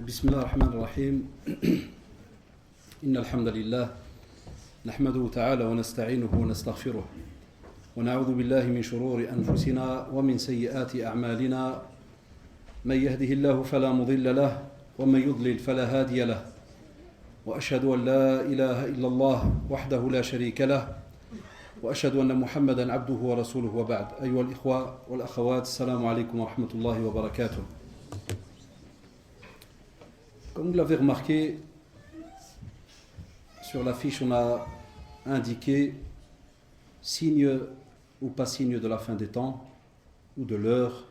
بسم الله الرحمن الرحيم إن الحمد لله نحمده تعالى ونستعينه ونستغفره ونعوذ بالله من شرور أنفسنا ومن سيئات أعمالنا من يهده الله فلا مضل له ومن يضلل فلا هادي له وأشهد أن لا إله إلا الله وحده لا شريك له وأشهد أن محمدا عبده ورسوله وبعد أيها الإخوة والأخوات السلام عليكم ورحمة الله وبركاته. Comme vous l'avez remarqué, sur la fiche on a indiqué signe ou pas signe de la fin des temps ou de l'heure.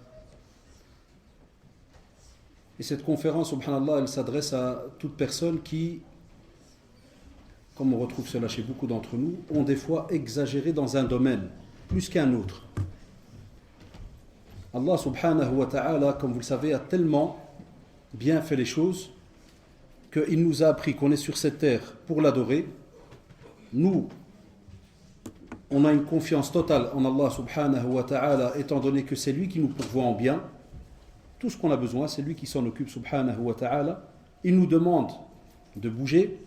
Et cette conférence, subhanallah, elle s'adresse à toute personne qui, comme on retrouve cela chez beaucoup d'entre nous, ont des fois exagéré dans un domaine plus qu'un autre. Allah subhanahu wa ta'ala, comme vous le savez, a tellement bien fait les choses qu'il nous a appris qu'on est sur cette terre pour l'adorer. Nous, on a une confiance totale en Allah subhanahu wa ta'ala, étant donné que c'est lui qui nous pourvoit en bien. Tout ce qu'on a besoin, c'est lui qui s'en occupe subhanahu wa ta'ala. Il nous demande de bouger.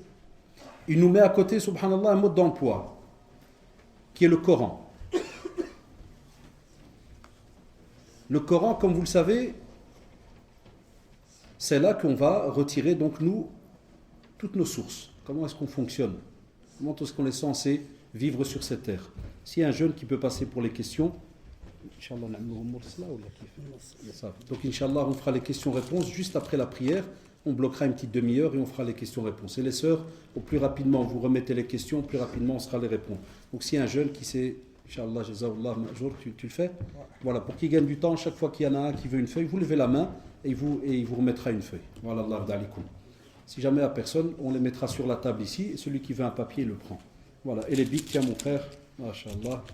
Il nous met à côté, subhanallah, un mode d'emploi, qui est le Coran. Le Coran, comme vous le savez, c'est là qu'on va retirer, donc nous, toutes nos sources. Comment est-ce qu'on fonctionne? Comment est-ce qu'on est censé vivre sur cette terre? S'il y a un jeune qui peut passer pour les questions, donc Inch'Allah, on fera les questions-réponses juste après la prière. On bloquera une petite demi-heure et on fera les questions-réponses. Et les sœurs, au plus rapidement vous remettez les questions, au plus rapidement on sera les répondre. Donc s'il y a un jeune qui sait, Inch'Allah, Jazakallah, tu le fais. Voilà, pour qu'il gagne du temps, chaque fois qu'il y en a un qui veut une feuille, vous levez la main et il vous remettra une feuille. Voilà, Allah d'alikum. Si jamais à personne, on les mettra sur la table ici et celui qui veut un papier, il le prend. Voilà, et les bics, tiens mon frère, Masha'Allah.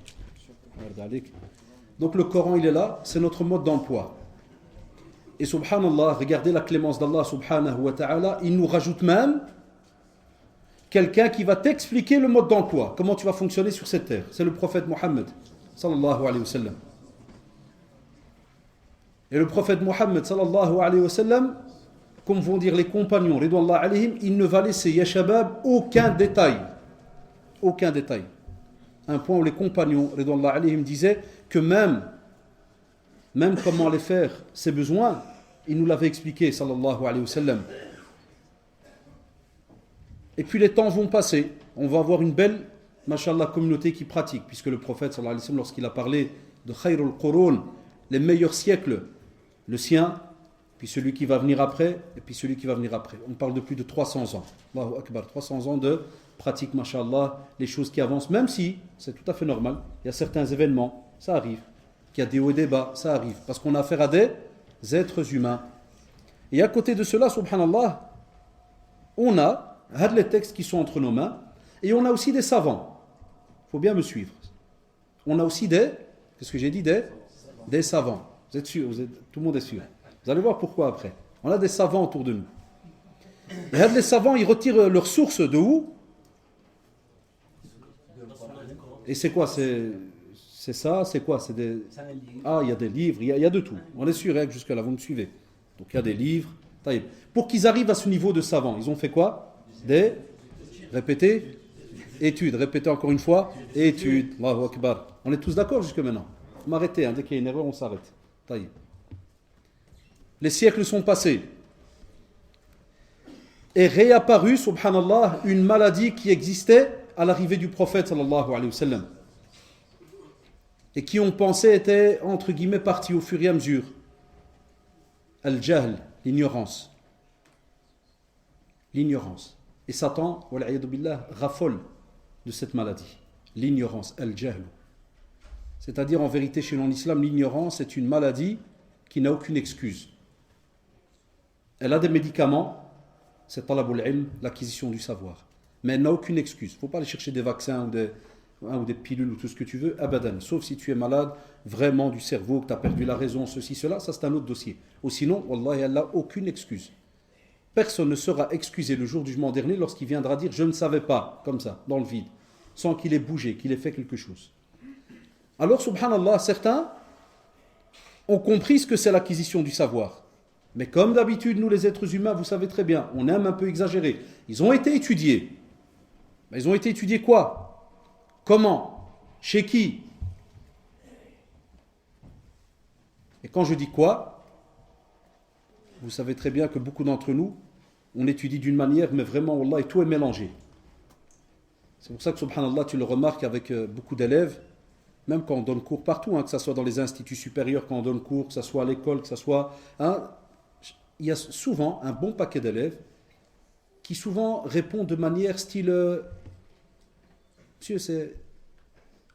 Donc le Coran, il est là, c'est notre mode d'emploi. Et subhanallah, regardez la clémence d'Allah subhanahu wa ta'ala, il nous rajoute même quelqu'un qui va t'expliquer le mode d'emploi, comment tu vas fonctionner sur cette terre. C'est le prophète Mohammed sallallahu alayhi wa sallam. Et le prophète Mohammed sallallahu alayhi wa sallam, comme vont dire les compagnons, ridwanullah alayhim, il ne va laisser, ya shabab, aucun détail. Aucun détail. Un point où les compagnons, ridwanullah alayhim, disaient que même comment aller faire ses besoins, il nous l'avait expliqué, sallallahu alayhi wa sallam. Et puis les temps vont passer, on va avoir une belle, mashallah, communauté qui pratique, puisque le prophète, sallallahu alayhi wa sallam, lorsqu'il a parlé de khayrul qurun, les meilleurs siècles, le sien, puis celui qui va venir après, et puis celui qui va venir après. On parle de plus de 300 ans. Allahu Akbar, 300 ans de pratique, mashallah, les choses qui avancent, même si c'est tout à fait normal, il y a certains événements, ça arrive. Qu'il y a des hauts et des bas, ça arrive, parce qu'on a affaire à des êtres humains. Et à côté de cela, subhanallah, on a les textes qui sont entre nos mains, et on a aussi des savants. Il faut bien me suivre. On a aussi qu'est-ce que j'ai dit, des savants. Vous êtes sûr, tout le monde est sûr. Vous allez voir pourquoi après. On a des savants autour de nous. Et les savants, ils retirent leurs sources de où? Et c'est quoi? C'est ça, c'est quoi? C'est des... Ah, il y a des livres, il y a de tout. On est sûr, jusque-là, vous me suivez. Donc il y a des livres. Pour qu'ils arrivent à ce niveau de savant, ils ont fait quoi? Répétez, études. Répétez encore une fois, études. Allahu Akbar. On est tous d'accord jusque maintenant. M'arrêtez, dès qu'il y a une erreur, on s'arrête. Les siècles sont passés. Et réapparut, subhanallah, une maladie qui existait à l'arrivée du prophète, sallallahu alayhi wa sallam. Et qui on pensait était, entre guillemets, parti au fur et à mesure. Al-jahl, l'ignorance. L'ignorance. Et Satan, wal'ayadu billah, raffole de cette maladie. L'ignorance, al-jahl. C'est-à-dire, en vérité, chez l'islam, l'ignorance est une maladie qui n'a aucune excuse. Elle a des médicaments, c'est talabul ilm, l'acquisition du savoir. Mais elle n'a aucune excuse. Il ne faut pas aller chercher des vaccins ou des pilules ou tout ce que tu veux, abadan. Sauf si tu es malade, vraiment du cerveau, que tu as perdu la raison, ceci, cela, ça c'est un autre dossier. Ou sinon, wallah, elle n'a aucune excuse. Personne ne sera excusé le jour du jugement dernier lorsqu'il viendra dire « je ne savais pas », comme ça, dans le vide, sans qu'il ait bougé, qu'il ait fait quelque chose. Alors, subhanallah, certains ont compris ce que c'est l'acquisition du savoir. Mais comme d'habitude, nous les êtres humains, vous savez très bien, on aime un peu exagérer. Ils ont été étudiés. Mais ils ont été étudiés quoi? Comment? Chez qui? Et quand je dis quoi, vous savez très bien que beaucoup d'entre nous, on étudie d'une manière, mais vraiment, wallah, tout est mélangé. C'est pour ça que, subhanallah, tu le remarques avec beaucoup d'élèves, même quand on donne cours partout, que ce soit dans les instituts supérieurs, quand on donne cours, que ce soit à l'école, que ce soit... il y a souvent un bon paquet d'élèves qui souvent répondent de manière style... Monsieur, c'est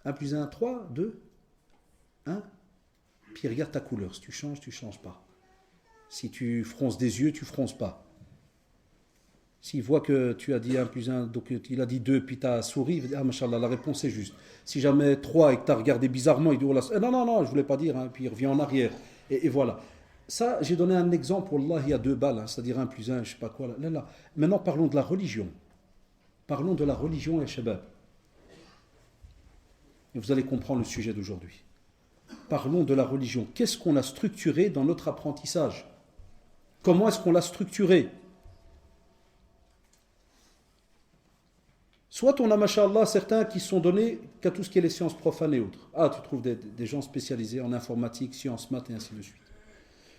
1 plus 1, 3, 2, 1. Puis regarde ta couleur. Si tu changes pas. Si tu fronces des yeux, tu fronces pas. S'il voit que tu as dit 1 plus 1, donc il a dit 2, puis tu as souri, il va dire, ah, mashallah, la réponse est juste. Si jamais 3 et que tu as regardé bizarrement, il dit, oh là, non, je voulais pas dire, puis il revient en arrière. Et voilà. Ça, j'ai donné un exemple, wallah, il y a 2 balles, c'est-à-dire 1 plus 1, je sais pas quoi. Là. Maintenant, parlons de la religion. Parlons de la religion, et shabab. Et vous allez comprendre le sujet d'aujourd'hui. Parlons de la religion. Qu'est-ce qu'on a structuré dans notre apprentissage? Comment est-ce qu'on l'a structuré? Soit on a, mashallah, certains qui sont donnés qu'à tout ce qui est les sciences profanes et autres. Tu trouves des gens spécialisés en informatique, sciences, maths et ainsi de suite.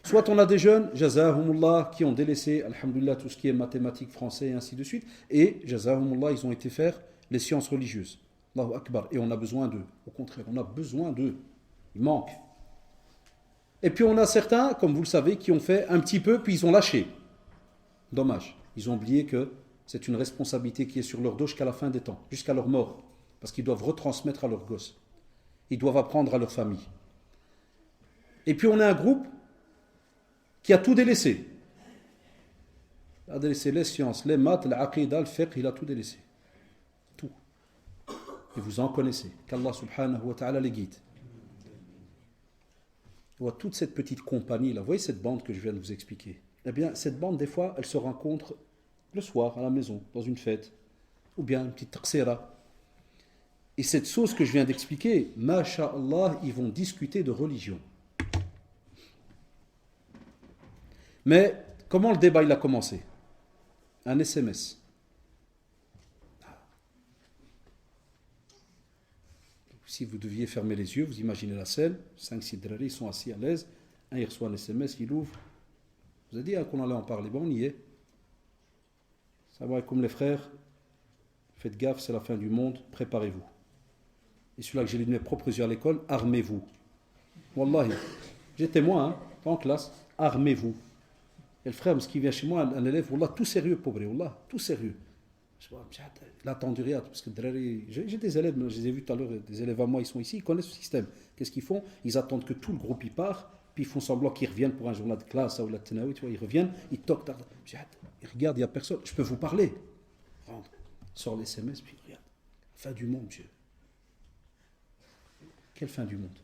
Soit on a des jeunes, jazahumullah, qui ont délaissé, alhamdulillah, tout ce qui est mathématiques, français et ainsi de suite. Et, jazahumullah, ils ont été faire les sciences religieuses. Allahu Akbar. Et on a besoin d'eux. Au contraire, on a besoin d'eux. Il manque. Et puis on a certains, comme vous le savez, qui ont fait un petit peu, puis ils ont lâché. Dommage. Ils ont oublié que c'est une responsabilité qui est sur leur dos jusqu'à la fin des temps, jusqu'à leur mort. Parce qu'ils doivent retransmettre à leurs gosses. Ils doivent apprendre à leur famille. Et puis on a un groupe qui a tout délaissé. Il a délaissé les sciences, les maths, l'aqidah, le fiqh, il a tout délaissé. Tout. Et vous en connaissez. Qu'Allah subhanahu wa ta'ala les guide. On voit toute cette petite compagnie là. Vous voyez cette bande que je viens de vous expliquer? Eh bien, cette bande, des fois, elle se rencontre le soir à la maison, dans une fête, ou bien une petite taqsira. Et cette sauce que je viens d'expliquer, masha'Allah, ils vont discuter de religion. Mais comment le débat il a commencé? Un SMS. Si vous deviez fermer les yeux, vous imaginez la scène, 5-6 drari, ils sont assis à l'aise, un il reçoit un SMS, il ouvre. Vous avez dit qu'on allait en parler, bon on y est. Ça va comme les frères, faites gaffe, c'est la fin du monde, préparez-vous. Et celui-là que j'ai lu de mes propres yeux à l'école, armez-vous. Wallahi, j'ai témoin, pas en classe, armez-vous. Et le frère, parce qu'il vient chez moi, un élève, wallah, tout sérieux, pauvre, wallah, tout sérieux. Je vois, il a attendu rien, parce que j'ai des élèves, je les ai vus tout à l'heure, des élèves à moi, ils sont ici, ils connaissent ce système. Qu'est-ce qu'ils font? Ils attendent que tout le groupe y part, puis ils font semblant qu'ils reviennent pour un journal de classe, ou la tenaoui, tu vois, ils reviennent, ils toquent, ils regardent, il n'y a personne, je peux vous parler. Rentre, sort les SMS, puis regarde. Fin du monde, monsieur. Quelle fin du monde?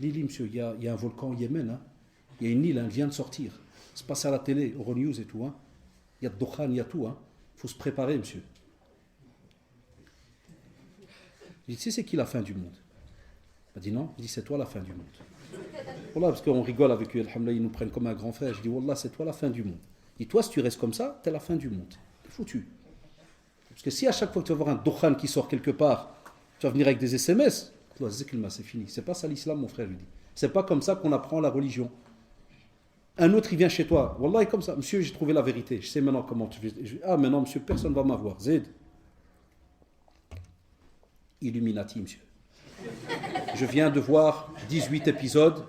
Lili, monsieur, il y a un volcan au Yémen, hein. Il y a une île, elle vient de sortir. C'est passé à la télé, Euronews et tout. Hein. Il y a de Dokhan, il y a tout. Il faut se préparer, monsieur. Je dis, tu sais, c'est qui la fin du monde? Il m'a dit non. Je dis, c'est toi la fin du monde. Voilà, parce qu'on rigole avec eux, alhamdoulilah, ils nous prennent comme un grand frère. Je dis, wallah, c'est toi la fin du monde. Et toi, si tu restes comme ça, t'es la fin du monde. T'es foutu. Parce que si à chaque fois que tu vas voir un Dokhan qui sort quelque part, tu vas venir avec des SMS, c'est fini. C'est pas ça l'islam, mon frère lui dit. C'est pas comme ça qu'on apprend la religion. Un autre, il vient chez toi. Wallah, comme ça. Monsieur, j'ai trouvé la vérité. Je sais maintenant comment tu fais. Maintenant, monsieur, personne ne va m'avoir. Zed. Illuminati, monsieur. Je viens de voir 18 épisodes.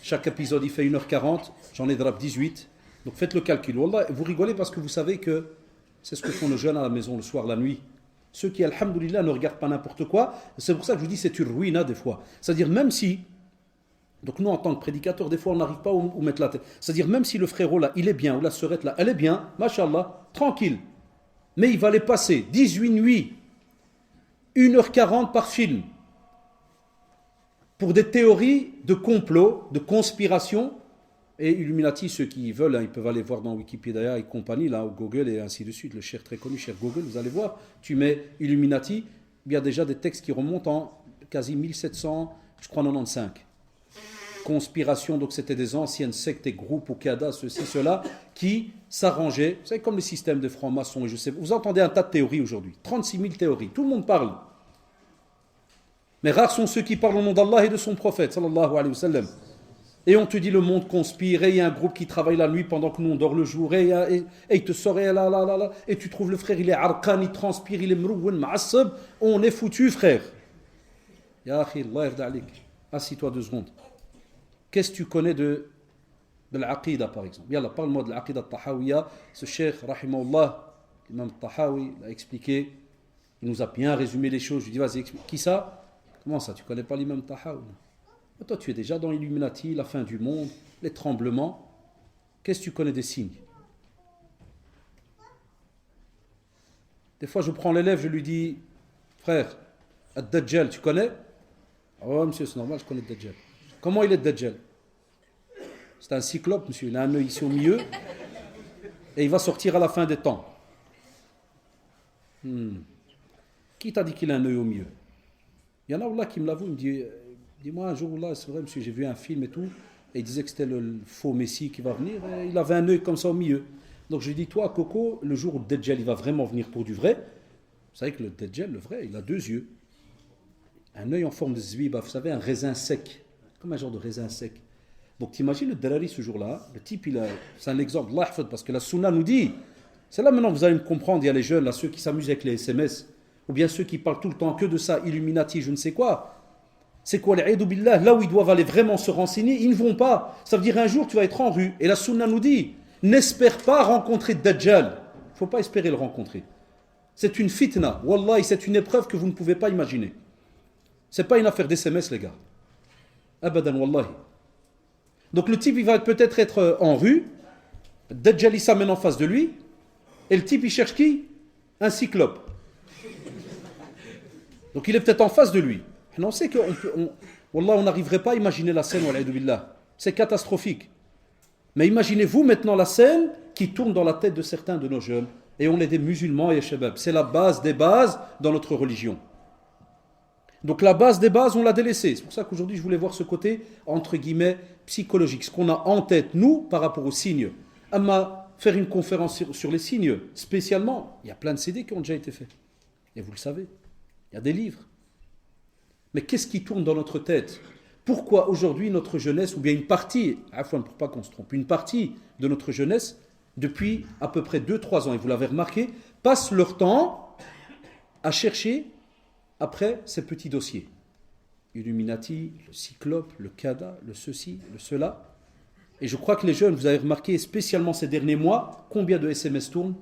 Chaque épisode, il fait 1h40. J'en ai drap 18. Donc, faites le calcul. Wallah, vous rigolez parce que vous savez que c'est ce que font nos jeunes à la maison le soir, la nuit. Ceux qui, alhamdoulilah, ne regardent pas n'importe quoi. C'est pour ça que je vous dis, c'est une ruine, des fois. C'est-à-dire, même si... Donc nous, en tant que prédicateurs, des fois, on n'arrive pas où mettre la tête. C'est-à-dire, même si le frérot là, il est bien, ou la sœurette là, elle est bien, mashallah, tranquille. Mais il va les passer 18 nuits, 1h40 par film, pour des théories de complot, de conspiration. Et Illuminati, ceux qui veulent, ils peuvent aller voir dans Wikipédia et compagnie, là, au Google et ainsi de suite, le cher très connu, cher Google, vous allez voir, tu mets Illuminati, il y a déjà des textes qui remontent en quasi 1700, je crois 95. conspiration, donc c'était des anciennes sectes et groupes ou cadas, ceci, cela, qui s'arrangeaient. Vous savez, comme le système des francs-maçons, et je sais, vous entendez un tas de théories aujourd'hui, 36 000 théories, tout le monde parle. Mais rares sont ceux qui parlent au nom d'Allah et de son prophète, sallallahu alayhi wa sallam. Et on te dit le monde conspire, et il y a un groupe qui travaille la nuit pendant que nous on dort le jour, et il te sort, et tu trouves le frère, il est arqan, il transpire, il est mrouwen, ma'assab, on est foutu, frère. Ya akhi, Allah yarda alik. Assis-toi 2 secondes. Qu'est-ce que tu connais de l'aqida, par exemple? Yallah, parle-moi de l'aqida al-Tahawiyya. Ce cheikh, rahimahullah, l'imam Tahawi, l'a expliqué. Il nous a bien résumé les choses. Je lui dis, vas-y, explique. Qui ça? Comment ça, tu connais pas l'imam Tahawi? Toi, tu es déjà dans l'Illuminati, la fin du monde, les tremblements. Qu'est-ce que tu connais des signes? Des fois, je prends l'élève, je lui dis, frère, Ad-Dajjal, tu connais? Ah ouais, monsieur, c'est normal, je connais Ad-Dajjal. Comment il est Dajjal? C'est un cyclope, monsieur. Il a un œil ici au milieu et il va sortir à la fin des temps. Qui t'a dit qu'il a un œil au milieu? Il y en a là qui me l'avouent. Il me dit, dis-moi un jour, là, c'est vrai, monsieur, j'ai vu un film et tout, et il disait que c'était le faux Messie qui va venir, et il avait un œil comme ça au milieu. Donc je lui dis, toi, Coco, le jour où Dajjal il va vraiment venir pour du vrai, vous savez que le Dajjal, le vrai, il a 2 yeux. Un œil en forme de zwiba, vous savez, un raisin sec. Comme un genre de raisin sec. Donc t'imagines le Darari ce jour-là, le type, c'est un exemple, parce que la Sunna nous dit, c'est là maintenant vous allez me comprendre, il y a les jeunes, là, ceux qui s'amusent avec les SMS, ou bien ceux qui parlent tout le temps que de ça, Illuminati, je ne sais quoi. C'est quoi les billah, là où ils doivent aller vraiment se renseigner, ils ne vont pas. Ça veut dire un jour tu vas être en rue, et la Sunna nous dit, n'espère pas rencontrer Dajjal. Il ne faut pas espérer le rencontrer. C'est une fitna, wallahi, c'est une épreuve que vous ne pouvez pas imaginer. C'est pas une affaire d'SMS, les gars. Abadan, wallahi. Donc le type, il va peut-être être en rue, Dajjal, il s'amène en face de lui, et le type, il cherche qui? Un cyclope. Donc il est peut-être en face de lui. Et on sait on n'arriverait pas à imaginer la scène, wala'idhu billah. C'est catastrophique. Mais imaginez-vous maintenant la scène qui tourne dans la tête de certains de nos jeunes, et on est des musulmans et shabab. C'est la base des bases dans notre religion. Donc la base des bases, on l'a délaissée. C'est pour ça qu'aujourd'hui, je voulais voir ce côté, entre guillemets, psychologique. Ce qu'on a en tête, nous, par rapport aux signes. Amma, faire une conférence sur les signes, spécialement, il y a plein de CD qui ont déjà été faits. Et vous le savez, il y a des livres. Mais qu'est-ce qui tourne dans notre tête? Pourquoi aujourd'hui notre jeunesse, ou bien une partie, pour pas qu'on se trompe, une partie de notre jeunesse, depuis à peu près 2-3 ans, et vous l'avez remarqué, passe leur temps à chercher après ces petits dossiers. Illuminati, le cyclope, le Kada, le ceci, le cela. Et je crois que les jeunes, vous avez remarqué, spécialement ces derniers mois, combien de SMS tournent,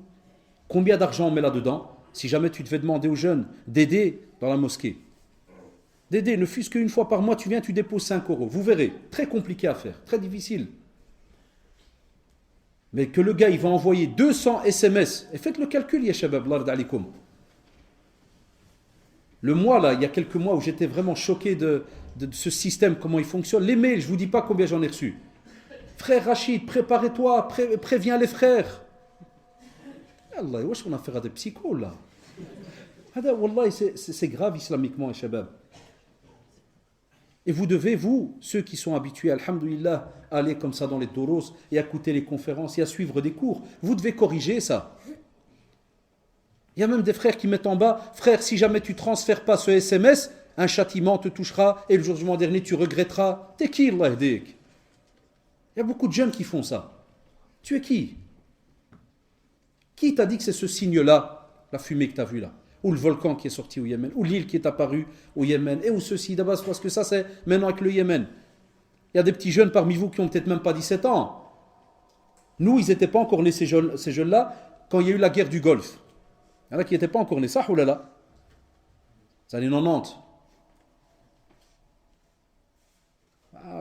combien d'argent on met là-dedans. Si jamais tu devais demander aux jeunes d'aider dans la mosquée, d'aider, ne fût-ce qu'une fois par mois, tu viens, tu déposes 5 euros. Vous verrez, très compliqué à faire, très difficile. Mais que le gars, il va envoyer 200 SMS, et faites le calcul, ya shabab, lard alikum. Le mois, là, il y a quelques mois où j'étais vraiment choqué de ce système, comment il fonctionne. Les mails, je ne vous dis pas combien j'en ai reçus. Frère Rachid, préparez-toi, préviens les frères. Allah, wesh, on a affaire à des psychos, là. Wallah, c'est grave islamiquement, shabab. Et vous devez, vous, ceux qui sont habitués, alhamdoulilah, à aller comme ça dans les doros et à écouter les conférences et à suivre des cours, vous devez corriger ça. Il y a même des frères qui mettent en bas, frère, si jamais tu ne transfères pas ce SMS, un châtiment te touchera et le jour du jugement dernier, tu regretteras. T'es qui, Allah yahdik? Il y a beaucoup de jeunes qui font ça. Tu es qui? Qui t'a dit que c'est ce signe-là, la fumée que tu as vue là? Ou le volcan qui est sorti au Yémen, ou l'île qui est apparue au Yémen, et ou ceci d'abord, parce que ça c'est maintenant avec le Yémen. Il y a des petits jeunes parmi vous qui ont peut-être même pas 17 ans. Nous, ils n'étaient pas encore nés, ces jeunes-là, quand il y a eu la guerre du Golfe. Il y en a qui n'étaient pas encore nés, ça, oulala. C'est les 90.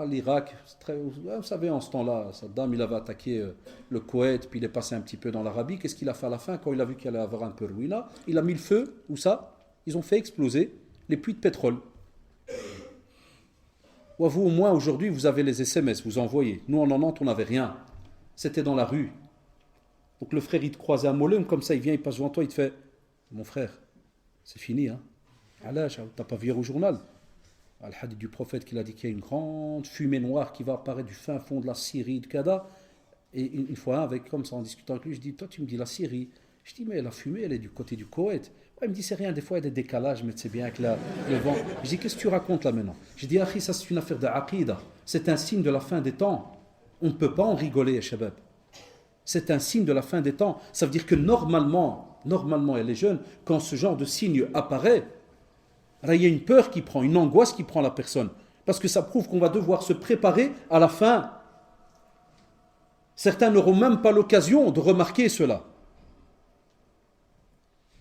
L'Irak, vous savez, en ce temps-là, Saddam, il avait attaqué le Koweït, puis il est passé un petit peu dans l'Arabie. Qu'est-ce qu'il a fait à la fin, quand il a vu qu'il allait avoir un peu de ruina? Il a mis le feu, où ça? Ils ont fait exploser les puits de pétrole. Ou vous, au moins, aujourd'hui, vous avez les SMS, vous envoyez. Nous, en Nantes, on n'avait rien. C'était dans la rue. Donc le frère, il te croisait à Mollem, comme ça, il vient, il passe devant toi, il te fait « Mon frère, c'est fini, hein. Allah, t'as pas vu au journal. Le hadith du prophète qui a dit qu'il y a une grande fumée noire qui va apparaître du fin fond de la Syrie, de Kada. Et une fois, avec, comme ça, en discutant avec lui, je dis, toi tu me dis la Syrie. Je dis, mais la fumée, elle est du côté du Koweït. Ouais, il me dit, c'est rien, des fois il y a des décalages, mais c'est bien avec le vent. Je dis, qu'est-ce que tu racontes là maintenant? Je dis, Akhi, ça c'est une affaire d'aqida. C'est un signe de la fin des temps. On ne peut pas en rigoler, Shabab. C'est un signe de la fin des temps. Ça veut dire que normalement, et les jeunes, quand ce genre de signe apparaît, il y a une peur qui prend, une angoisse qui prend la personne. Parce que ça prouve qu'on va devoir se préparer à la fin. Certains n'auront même pas l'occasion de remarquer cela.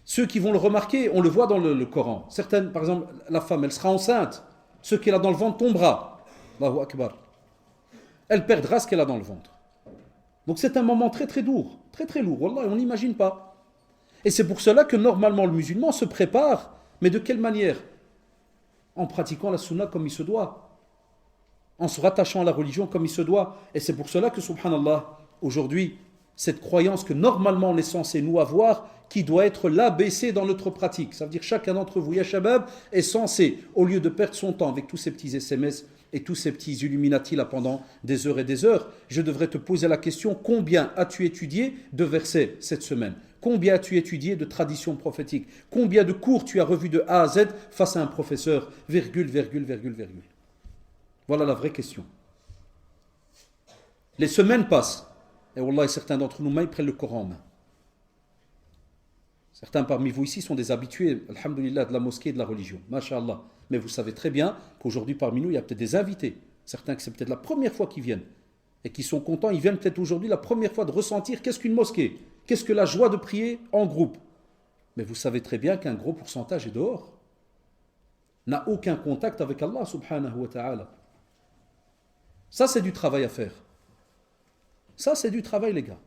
Ceux qui vont le remarquer, on le voit dans le Coran. Certaines, par exemple, la femme, elle sera enceinte. Ce qu'elle a dans le ventre tombera. Allahu Akbar. Elle perdra ce qu'elle a dans le ventre. Donc c'est un moment très très lourd. Très très lourd. Wallah, on n'imagine pas. Et c'est pour cela que normalement le musulman se prépare. Mais de quelle manière? En pratiquant la sunna comme il se doit. En se rattachant à la religion comme il se doit. Et c'est pour cela que, subhanallah, aujourd'hui, cette croyance que normalement on est censé nous avoir, qui doit être l'ABC dans notre pratique. Ça veut dire chacun d'entre vous, ya shabab, est censé, au lieu de perdre son temps avec tous ces petits SMS et tous ces petits Illuminati là pendant des heures et des heures, je devrais te poser la question, combien as-tu étudié de versets cette semaine? Combien as-tu étudié de traditions prophétiques? Combien de cours tu as revus de A à Z face à un professeur, virgule, virgule, virgule, virgule. Voilà la vraie question. Les semaines passent, et wallah, certains d'entre nous, ils prennent le Coran en main. Certains parmi vous ici sont des habitués, alhamdoulilah, de la mosquée et de la religion, masha'Allah. Mais vous savez très bien qu'aujourd'hui parmi nous, il y a peut-être des invités. Certains que c'est peut-être la première fois qu'ils viennent et qui sont contents, ils viennent peut-être aujourd'hui la première fois de ressentir qu'est-ce qu'une mosquée, qu'est-ce que la joie de prier en groupe. Mais vous savez très bien qu'un gros pourcentage est dehors, n'a aucun contact avec Allah subhanahu wa ta'ala. Ça c'est du travail à faire. Ça c'est du travail les gars.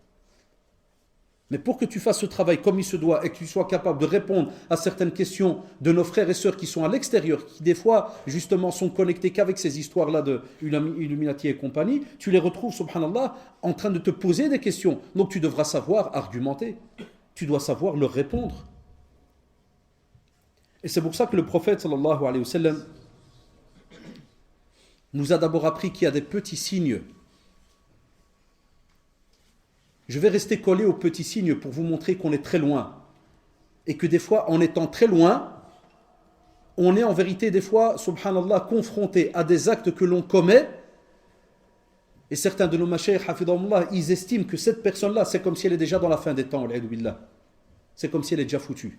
Mais pour que tu fasses ce travail comme il se doit et que tu sois capable de répondre à certaines questions de nos frères et sœurs qui sont à l'extérieur, qui des fois justement sont connectés qu'avec ces histoires-là de Illuminati et compagnie, tu les retrouves, subhanallah, en train de te poser des questions. Donc tu devras savoir argumenter, tu dois savoir leur répondre. Et c'est pour ça que le prophète sallallahu alayhi wa sallam nous a d'abord appris qu'il y a des petits signes. Je vais rester collé aux petits signes pour vous montrer qu'on est très loin. Et que des fois, en étant très loin, on est en vérité des fois, subhanallah, confronté à des actes que l'on commet. Et certains de nos mashaykh, hafidahumullah, ils estiment que cette personne-là, c'est comme si elle est déjà dans la fin des temps. C'est comme si elle est déjà foutue.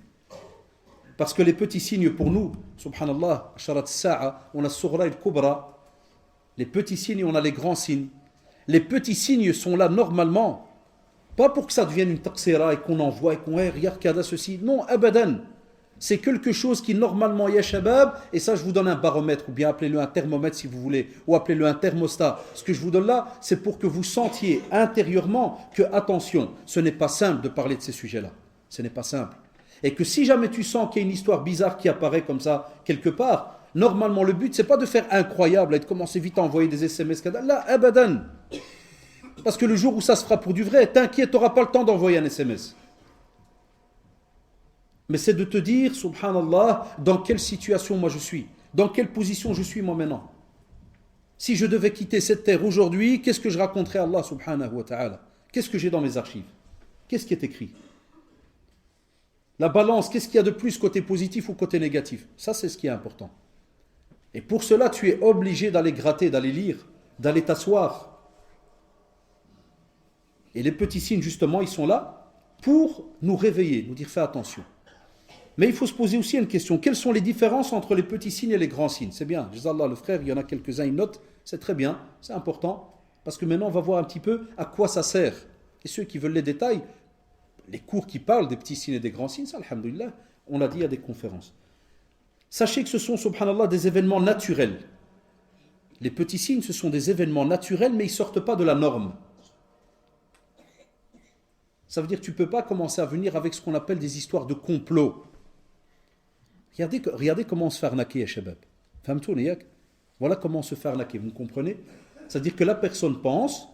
Parce que les petits signes pour nous, subhanallah, asharat sa'a, on a sughra et kubra. Les petits signes, on a les grands signes. Les petits signes sont là normalement. Pas pour que ça devienne une taqsira et qu'on envoie et qu'on regarde kada ceci. Non, abadan. C'est quelque chose qui normalement ya shabab, et ça je vous donne un baromètre, ou bien appelez-le un thermomètre si vous voulez, ou appelez-le un thermostat. Ce que je vous donne là, c'est pour que vous sentiez intérieurement que, attention, ce n'est pas simple de parler de ces sujets-là. Ce n'est pas simple. Et que si jamais tu sens qu'il y a une histoire bizarre qui apparaît comme ça, quelque part, normalement le but c'est pas de faire incroyable et de commencer vite à envoyer des SMS kada. Là, abadan. Parce que le jour où ça se fera pour du vrai, t'inquiète, tu n'auras pas le temps d'envoyer un SMS. Mais c'est de te dire, subhanallah, dans quelle situation moi je suis, dans quelle position je suis moi maintenant. Si je devais quitter cette terre aujourd'hui, qu'est-ce que je raconterais à Allah subhanahu wa ta'ala? Qu'est-ce que j'ai dans mes archives? Qu'est-ce qui est écrit? La balance, qu'est-ce qu'il y a de plus côté positif ou côté négatif? Ça c'est ce qui est important. Et pour cela, tu es obligé d'aller gratter, d'aller lire, d'aller t'asseoir. Et les petits signes, justement, ils sont là pour nous réveiller, nous dire fais attention. Mais il faut se poser aussi une question. Quelles sont les différences entre les petits signes et les grands signes? C'est bien, Jazallah, le frère, il y en a quelques-uns, il note, c'est très bien, c'est important. Parce que maintenant, on va voir un petit peu à quoi ça sert. Et ceux qui veulent les détails, les cours qui parlent des petits signes et des grands signes, ça, alhamdoulilah, on l'a dit à des conférences. Sachez que ce sont, subhanallah, des événements naturels. Les petits signes, ce sont des événements naturels, mais ils ne sortent pas de la norme. Ça veut dire que tu ne peux pas commencer à venir avec ce qu'on appelle des histoires de complot. Regardez comment on se fait arnaquer, Shabab. Voilà comment on se fait arnaquer, vous me comprenez? C'est-à-dire que la personne pense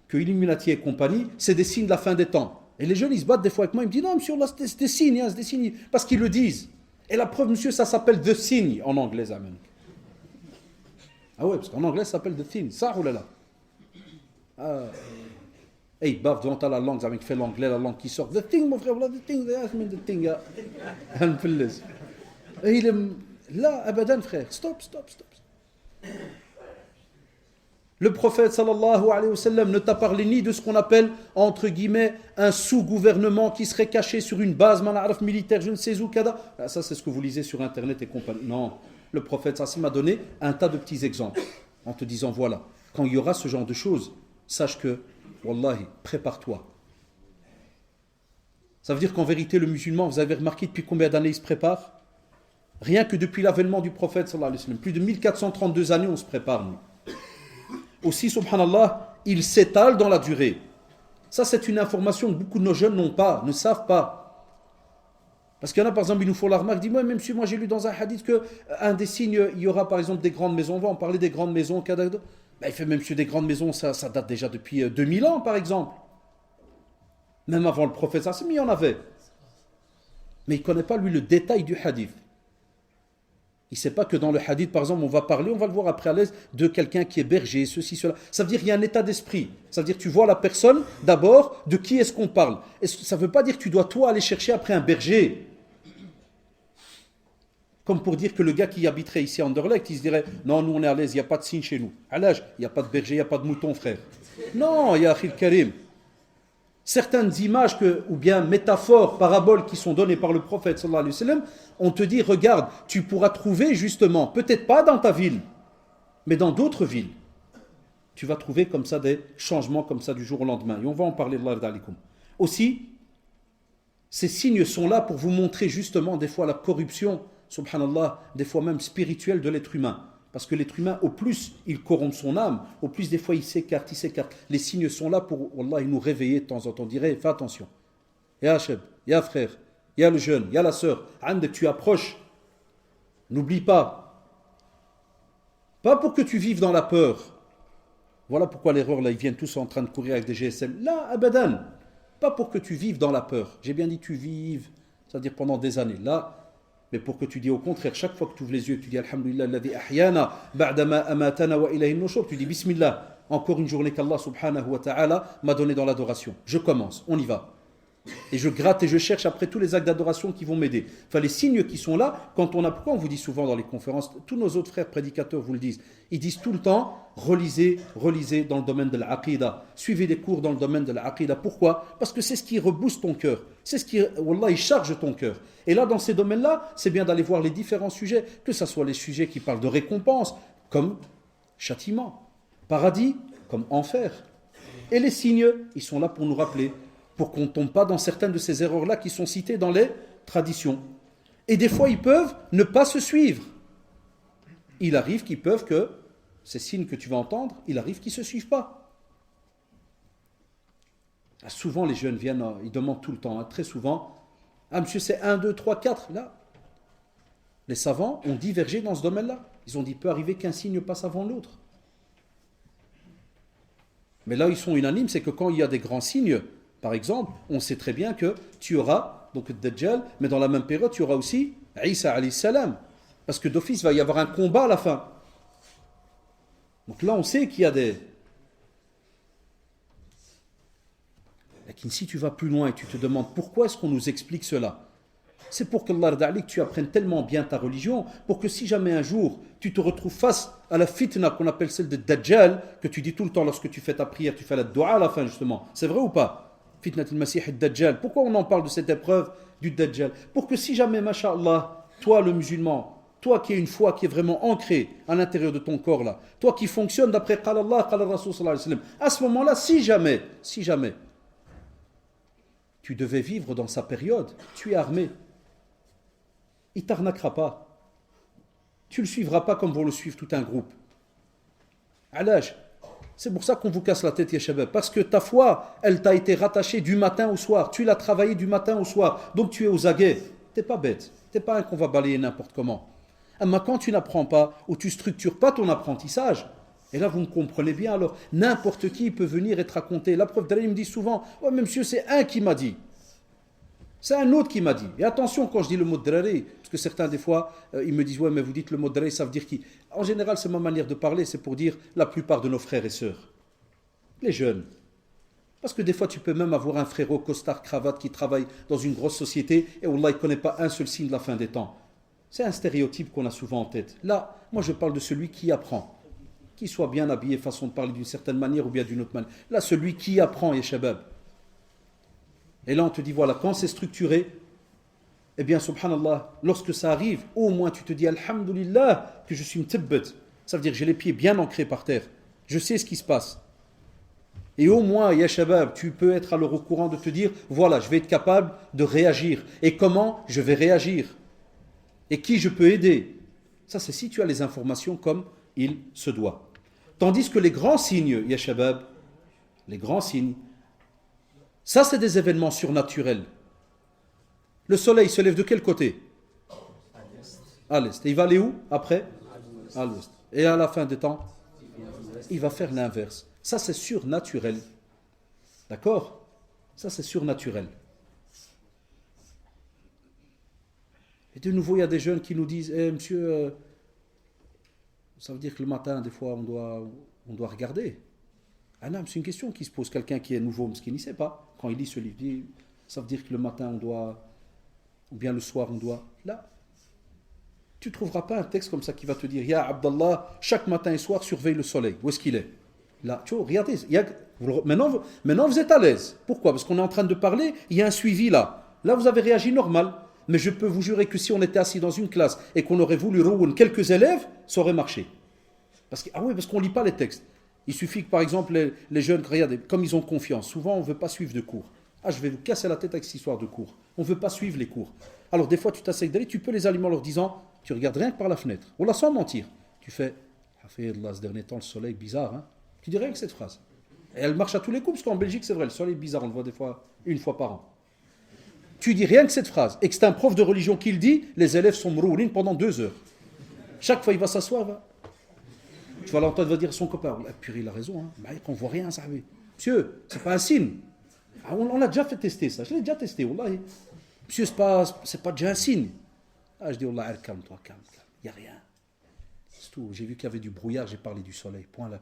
que Illuminati et compagnie, c'est des signes de la fin des temps. Et les jeunes, ils se battent des fois avec moi, ils me disent, non, monsieur, là, c'est des signes, c'est des signes, parce qu'ils le disent. Et la preuve, monsieur, ça s'appelle the sign en anglais, amen. Ah ouais, parce qu'en anglais, ça s'appelle the thing. Ça, oh là là. Ah. Et il bave devant la langue, avec fait l'anglais, la langue qui sort. The thing, mon frère, the thing, the thing. Et il est là, abadan, frère. Stop. Le prophète sallallahu alayhi wa sallam ne t'a parlé ni de ce qu'on appelle, entre guillemets, un sous-gouvernement qui serait caché sur une base manaraf militaire, je ne sais où, kada. Ça, c'est ce que vous lisez sur Internet et compagnie. Non, le prophète sallallahu m'a donné un tas de petits exemples en te disant, voilà, quand il y aura ce genre de choses, sache que, wallahi, prépare-toi. Ça veut dire qu'en vérité, le musulman, vous avez remarqué depuis combien d'années il se prépare? Rien que depuis l'avènement du prophète sallallahu alayhi wa sallam, plus de 1432 années, on se prépare, nous. Aussi, subhanallah, il s'étale dans la durée. Ça, c'est une information que beaucoup de nos jeunes n'ont pas, ne savent pas. Parce qu'il y en a, par exemple, ils nous font la remarque, dis-moi, même si moi j'ai lu dans un hadith qu'un des signes, il y aura par exemple des grandes maisons, on va en parler des grandes maisons, il fait même si des grandes maisons, ça date déjà depuis 2000 ans, par exemple. Même avant le prophète, il y en avait. Mais il ne connaît pas, lui, le détail du hadith. Il ne sait pas que dans le hadith, par exemple, on va parler, on va le voir après à l'aise, de quelqu'un qui est berger, ceci, cela. Ça veut dire qu'il y a un état d'esprit. Ça veut dire que tu vois la personne, d'abord, de qui est-ce qu'on parle. Ça ne veut pas dire que tu dois, toi, aller chercher après un berger. Comme pour dire que le gars qui habiterait ici à Anderlecht, il se dirait, non, nous on est à l'aise, il n'y a pas de signe chez nous. À l'âge, il n'y a pas de berger, il n'y a pas de mouton, frère. Non, il y a Akhil Karim. Certaines images ou bien métaphores, paraboles qui sont données par le prophète sallallahu alayhi wa sallam, on te dit, regarde, tu pourras trouver justement, peut-être pas dans ta ville, mais dans d'autres villes, tu vas trouver comme ça des changements comme ça du jour au lendemain. Et on va en parler, Allah d'alikum. Aussi, ces signes sont là pour vous montrer justement des fois la corruption, subhanallah, des fois même spirituelle de l'être humain. Parce que l'être humain, au plus il corrompt son âme, au plus des fois il s'écarte. Les signes sont là pour, wallah, nous réveiller de temps en temps. On dirait, fais attention. Ya Cheb, ya frère, ya le jeune, ya la sœur. Ande, tu approches. N'oublie pas. Pas pour que tu vives dans la peur. Voilà pourquoi l'erreur, là, ils viennent tous en train de courir avec des GSM. Là, abadan. Pas pour que tu vives dans la peur. J'ai bien dit tu vives, c'est-à-dire pendant des années. Là, mais pour que tu dis au contraire, chaque fois que tu ouvres les yeux, tu dis Alhamdulillah, alladhi ahyana, ba'dama amatana wa ilayhi nushur, tu dis Bismillah, encore une journée qu'Allah subhanahu wa ta'ala m'a donné dans l'adoration. Je commence, on y va. Et je gratte et je cherche après tous les actes d'adoration qui vont m'aider. Enfin, les signes qui sont là, pourquoi on vous dit souvent dans les conférences, tous nos autres frères prédicateurs vous le disent, ils disent tout le temps, relisez dans le domaine de l'aqida, suivez des cours dans le domaine de l'aqida. Pourquoi? Parce que c'est ce qui rebooste ton cœur, c'est ce qui, wallah, il charge ton cœur. Et là, dans ces domaines-là, c'est bien d'aller voir les différents sujets, que ce soit les sujets qui parlent de récompense, comme châtiment, paradis, comme enfer. Et les signes, ils sont là pour nous rappeler, pour qu'on ne tombe pas dans certaines de ces erreurs-là qui sont citées dans les traditions. Et des fois, ils peuvent ne pas se suivre. Il arrive qu'ils peuvent que, ces signes que tu vas entendre, il arrive qu'ils ne se suivent pas. Souvent, les jeunes viennent, ils demandent tout le temps, très souvent, ah monsieur, c'est 1, 2, 3, 4, là. Les savants ont divergé dans ce domaine-là. Ils ont dit, il peut arriver qu'un signe passe avant l'autre. Mais là, ils sont unanimes, c'est que quand il y a des grands signes, par exemple, on sait très bien que tu auras donc le Dajjal, mais dans la même période, tu auras aussi Isa alayhi salam. Parce que d'office, il va y avoir un combat à la fin. Donc là, on sait qu'il y a des... Mais si tu vas plus loin et tu te demandes pourquoi est-ce qu'on nous explique cela, c'est pour qu'Allah que tu apprennes tellement bien ta religion, pour que si jamais un jour tu te retrouves face à la fitna qu'on appelle celle de Dajjal, que tu dis tout le temps lorsque tu fais ta prière, tu fais la dua à la fin justement, c'est vrai ou pas? Fitnat al-Masih al-Dajjal. Pourquoi on en parle de cette épreuve du Dajjal? Pour que si jamais, masha'Allah, toi le musulman, toi qui as une foi qui est vraiment ancrée à l'intérieur de ton corps là, toi qui fonctionne d'après Qala Allah, Qala Rasul sallallahu alayhi wa sallam, à ce moment-là, si jamais, tu devais vivre dans sa période, tu es armé, il ne t'arnaquera pas. Tu ne le suivras pas comme vont le suivre tout un groupe. À l'âge. C'est pour ça qu'on vous casse la tête, ya shabab. Parce que ta foi, elle t'a été rattachée du matin au soir. Tu l'as travaillée du matin au soir. Donc tu es aux aguets. Tu n'es pas bête. Tu n'es pas un qu'on va balayer n'importe comment. Mais quand tu n'apprends pas, ou tu ne structures pas ton apprentissage, et là vous me comprenez bien, alors n'importe qui peut venir et te raconter. La preuve, d'ailleurs, il me dit souvent, ouais, mais monsieur, c'est un qui m'a dit. C'est un autre qui m'a dit. Et attention quand je dis le mot drari, parce que certains des fois, ils me disent, ouais, mais vous dites le mot drari, ça veut dire qui? En général, c'est ma manière de parler, c'est pour dire la plupart de nos frères et sœurs. Les jeunes. Parce que des fois, tu peux même avoir un frérot costard cravate qui travaille dans une grosse société et Wallah, il ne connaît pas un seul signe de la fin des temps. C'est un stéréotype qu'on a souvent en tête. Là, moi, je parle de celui qui apprend. Qu'il soit bien habillé, façon de parler d'une certaine manière ou bien d'une autre manière. Là, celui qui apprend, ya shabab. Et là, on te dit, voilà, quand c'est structuré, eh bien, subhanallah, lorsque ça arrive, au moins tu te dis, alhamdulillah, que je suis mtibbet. Ça veut dire que j'ai les pieds bien ancrés par terre. Je sais ce qui se passe. Et au moins, ya shabab, tu peux être alors au courant de te dire, voilà, je vais être capable de réagir. Et comment je vais réagir? Et qui je peux aider? Ça, c'est si tu as les informations comme il se doit. Tandis que les grands signes, ya shabab, les grands signes, ça, c'est des événements surnaturels. Le soleil se lève de quel côté? À l'est. Et il va aller où après? À l'ouest. Et à la fin des temps, il va faire l'inverse. Ça, c'est surnaturel. D'accord? Ça, c'est surnaturel. Et de nouveau, il y a des jeunes qui nous disent, monsieur, ça veut dire que le matin, des fois, on doit regarder. Ah non, c'est une question qui se pose. Quelqu'un qui est nouveau, parce qu'il ne sait pas. Quand il lit ce livre, il dit, ça veut dire que le matin, on doit, ou bien le soir, on doit. Là, tu ne trouveras pas un texte comme ça qui va te dire, Ya Abdallah, chaque matin et soir, surveille le soleil. Où est-ce qu'il est? Là, tu vois, regardez, maintenant vous êtes à l'aise. Pourquoi? Parce qu'on est en train de parler, il y a un suivi là. Là, vous avez réagi normal. Mais je peux vous jurer que si on était assis dans une classe et qu'on aurait voulu rouer quelques élèves, ça aurait marché. Parce qu'on ne lit pas les textes. Il suffit que, par exemple, les jeunes, regardez, comme ils ont confiance, souvent on ne veut pas suivre de cours. Ah, je vais vous casser la tête avec cette histoire de cours. On ne veut pas suivre les cours. Alors, des fois, tu t'asseyes d'aller, tu peux les allumer en leur disant, tu regardes rien que par la fenêtre. On la sent mentir. Tu fais, Hafidallah, ce dernier temps, le soleil, bizarre, hein? Tu dis rien que cette phrase. Et elle marche à tous les coups, parce qu'en Belgique, c'est vrai, le soleil est bizarre, on le voit des fois, une fois par an. Tu dis rien que cette phrase, et que c'est un prof de religion qui le dit, les élèves sont mrouline pendant 2 heures. Chaque fois, il va s'asseoir, tu vas l'entendre, il va dire à son copain, oh, purée, il a raison, hein. Bah, on ne voit rien, ça. Monsieur, c'est pas un signe. Ah, on a déjà fait tester ça, je l'ai déjà testé, wallahi. Monsieur, c'est pas déjà un signe. Ah, je dis, wallah, calme-toi, calme, il n'y a rien. C'est tout, j'ai vu qu'il y avait du brouillard, j'ai parlé du soleil, point là.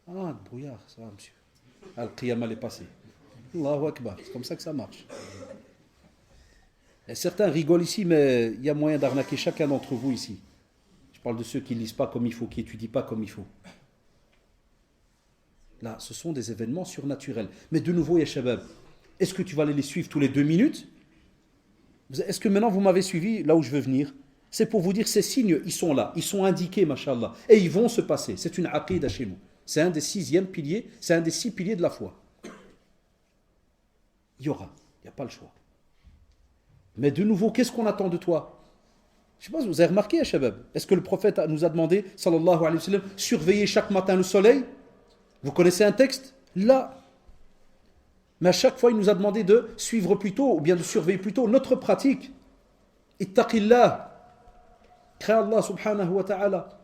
Ah, du brouillard, ça va, monsieur. Ah, le qiyam est passé. Allahu Akbar, c'est comme ça que ça marche. Et certains rigolent ici, mais il y a moyen d'arnaquer chacun d'entre vous ici. Je parle de ceux qui ne lisent pas comme il faut, qui n'étudient pas comme il faut. Là, ce sont des événements surnaturels. Mais de nouveau, ya shabab, est-ce que tu vas aller les suivre tous les 2 minutes? Est-ce que maintenant vous m'avez suivi là où je veux venir? C'est pour vous dire, ces signes, ils sont là, ils sont indiqués, mashallah, et ils vont se passer. C'est une aqida chez nous. C'est un des 6e piliers, c'est un des 6 piliers de la foi. Il y aura, il n'y a pas le choix. Mais de nouveau, qu'est-ce qu'on attend de toi? Je ne sais pas si vous avez remarqué, Shabab. Est-ce que le prophète nous a demandé, sallallahu alayhi wa sallam, surveiller chaque matin le soleil? Vous connaissez un texte? Là. Mais à chaque fois, il nous a demandé de suivre plutôt, ou bien de surveiller plutôt notre pratique. Ittaqillah. Crains Allah subhanahu wa ta'ala.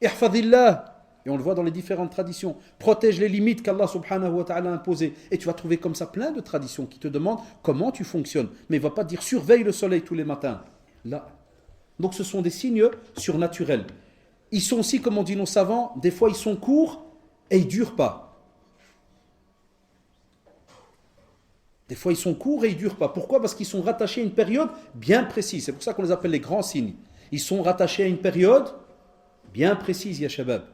Ihfadillah. Et on le voit dans les différentes traditions. Protège les limites qu'Allah subhanahu wa ta'ala a imposées. Et tu vas trouver comme ça plein de traditions qui te demandent comment tu fonctionnes. Mais il ne va pas te dire surveille le soleil tous les matins. Là. Donc ce sont des signes surnaturels. Ils sont aussi, comme on dit nos savants, des fois ils sont courts et ils ne durent pas. Des fois ils sont courts et ils ne durent pas. Pourquoi? Parce qu'ils sont rattachés à une période bien précise. C'est pour ça qu'on les appelle les grands signes. Ils sont rattachés à une période bien précise, ya shabab.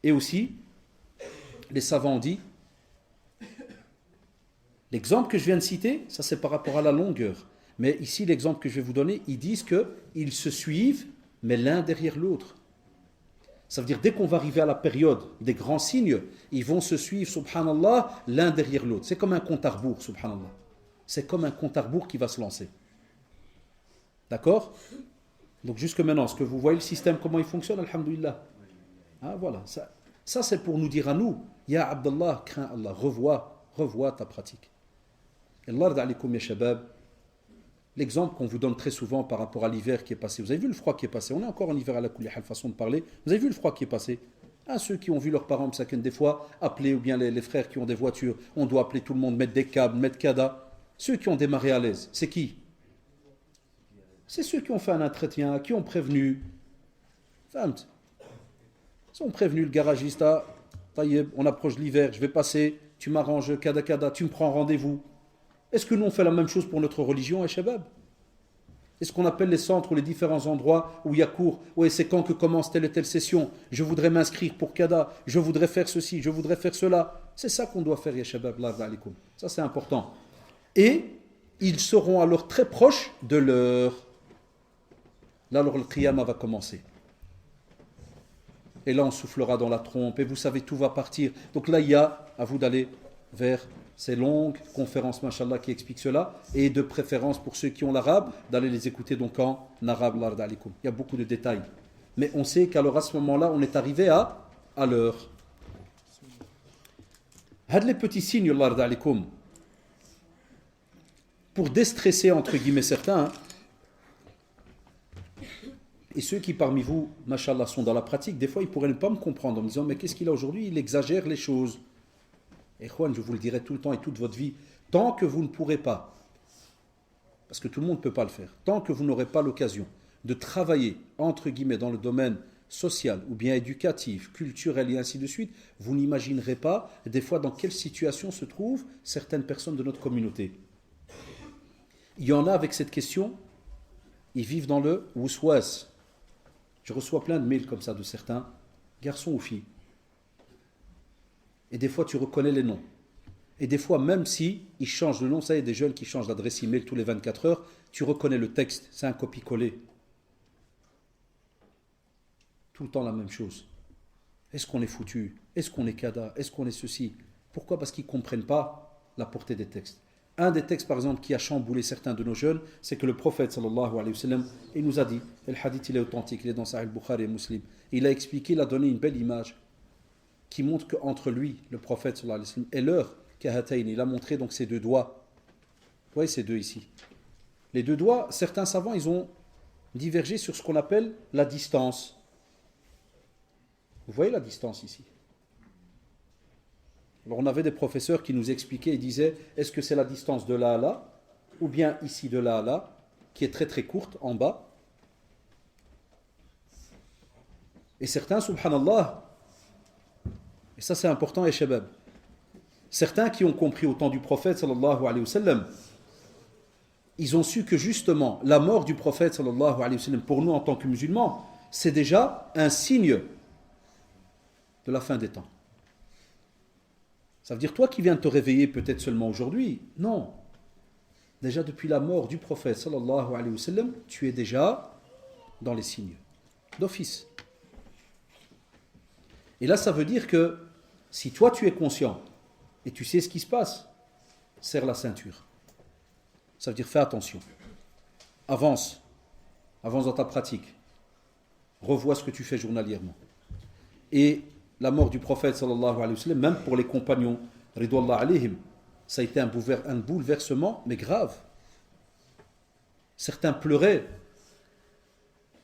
Et aussi, les savants ont dit, l'exemple que je viens de citer, ça c'est par rapport à la longueur. Mais ici, l'exemple que je vais vous donner, ils disent qu'ils se suivent, mais l'un derrière l'autre. Ça veut dire, dès qu'on va arriver à la période des grands signes, ils vont se suivre, subhanallah, l'un derrière l'autre. C'est comme un compte à rebours, subhanallah. C'est comme un compte à rebours qui va se lancer. D'accord? Donc jusque maintenant, est-ce que vous voyez le système, comment il fonctionne, alhamdoulilah? Ah, voilà, ça c'est pour nous dire à nous, Ya Abdallah, crains Allah, revois ta pratique. Allah d'alikum ya shabab, l'exemple qu'on vous donne très souvent par rapport à l'hiver qui est passé, vous avez vu le froid qui est passé, on est encore en hiver à la kulli hal, façon de parler, vous avez vu le froid qui est passé? Ah, ceux qui ont vu leurs parents, des fois, appeler, ou bien les frères qui ont des voitures, on doit appeler tout le monde, mettre des câbles, mettre cada. Ceux qui ont démarré à l'aise, c'est qui? C'est ceux qui ont fait un entretien, qui ont prévenu. Ils ont prévenu le garagiste, ah, taïeb, on approche de l'hiver, je vais passer, tu m'arranges, kada kada, tu me prends rendez-vous. Est-ce que nous on fait la même chose pour notre religion, Shabab? Est-ce qu'on appelle les centres ou les différents endroits où il y a cours? Oui, c'est quand que commence telle et telle session? Je voudrais m'inscrire pour kada, je voudrais faire ceci, je voudrais faire cela. C'est ça qu'on doit faire, ya Shabab, la alaikum. Ça c'est important. Et ils seront alors très proches de l'heure. Là, alors le qiyamah va commencer. Et là, on soufflera dans la trompe. Et vous savez, tout va partir. Donc là, il y a à vous d'aller vers ces longues conférences, machallah, qui expliquent cela. Et de préférence, pour ceux qui ont l'arabe, d'aller les écouter donc en arabe, l'ard alikum. Il y a beaucoup de détails. Mais on sait qu'alors à ce moment-là, on est arrivé à l'heure. Had les petits signes, l'ard alikum, pour déstresser, entre guillemets, certains, hein. Et ceux qui parmi vous, machallah, sont dans la pratique, des fois ils pourraient ne pas me comprendre en me disant mais qu'est-ce qu'il a aujourd'hui? Il exagère les choses. Et Juan, je vous le dirai tout le temps et toute votre vie, tant que vous ne pourrez pas, parce que tout le monde ne peut pas le faire, tant que vous n'aurez pas l'occasion de travailler, entre guillemets, dans le domaine social ou bien éducatif, culturel et ainsi de suite, vous n'imaginerez pas des fois dans quelle situation se trouvent certaines personnes de notre communauté. Il y en a avec cette question, ils vivent dans le wuswas. Je reçois plein de mails comme ça de certains, garçons ou filles. Et des fois, tu reconnais les noms. Et des fois, même si ils changent de nom, ça y est, des jeunes qui changent d'adresse email tous les 24 heures, tu reconnais le texte, c'est un copier-coller. Tout le temps la même chose. Est-ce qu'on est foutu? Est-ce qu'on est kada? Est-ce qu'on est ceci? Pourquoi? Parce qu'ils ne comprennent pas la portée des textes. Un des textes, par exemple, qui a chamboulé certains de nos jeunes, c'est que le prophète, sallallahu alayhi wa sallam, il nous a dit, et le hadith, il est authentique, il est dans Sahih Bukhari et Muslim, il a expliqué, il a donné une belle image qui montre qu'entre lui, le prophète, sallallahu alayhi wa sallam, et leur kahatayn, il a montré donc ces deux doigts. Vous voyez ces deux ici. Les deux doigts, certains savants, ils ont divergé sur ce qu'on appelle la distance. Vous voyez la distance ici? Alors on avait des professeurs qui nous expliquaient et disaient est-ce que c'est la distance de là à là ou bien ici de là à là qui est très très courte en bas. Et certains, subhanallah, et ça c'est important et shabab, certains qui ont compris au temps du prophète sallallahu alayhi wa sallam, ils ont su que justement la mort du prophète sallallahu alayhi wa sallam pour nous en tant que musulmans, c'est déjà un signe de la fin des temps. Ça veut dire, toi qui viens de te réveiller peut-être seulement aujourd'hui, non. Déjà depuis la mort du prophète sallallahu alayhi wa sallam, tu es déjà dans les signes d'office. Et là, ça veut dire que si toi tu es conscient et tu sais ce qui se passe, serre la ceinture. Ça veut dire fais attention. Avance dans ta pratique. Revois ce que tu fais journalièrement. Et la mort du prophète sallallahu alayhi wa sallam, même pour les compagnons ridwallah alayhim, ça a été un bouleversement, mais grave. Certains pleuraient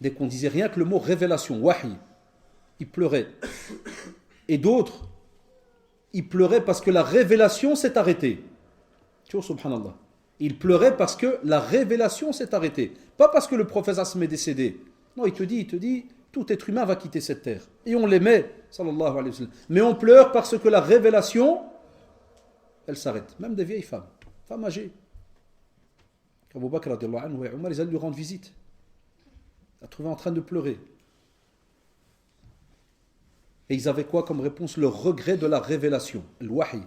dès qu'on disait rien que le mot révélation, wahi. Ils pleuraient. Et d'autres, ils pleuraient parce que la révélation s'est arrêtée. Tu vois, subhanallah. Ils pleuraient parce que la révélation s'est arrêtée. Pas parce que le prophète est décédé. Non, il te dit, tout être humain va quitter cette terre. Et on l'aimait, sallallahu alayhi wa sallam. Mais on pleure parce que la révélation, elle s'arrête. Même des vieilles femmes âgées. Abu Bakr radiallahu anhu et Omar, ils allaient lui rendre visite. Il a trouvé en train de pleurer. Et ils avaient quoi comme réponse? Le regret de la révélation, le wahi.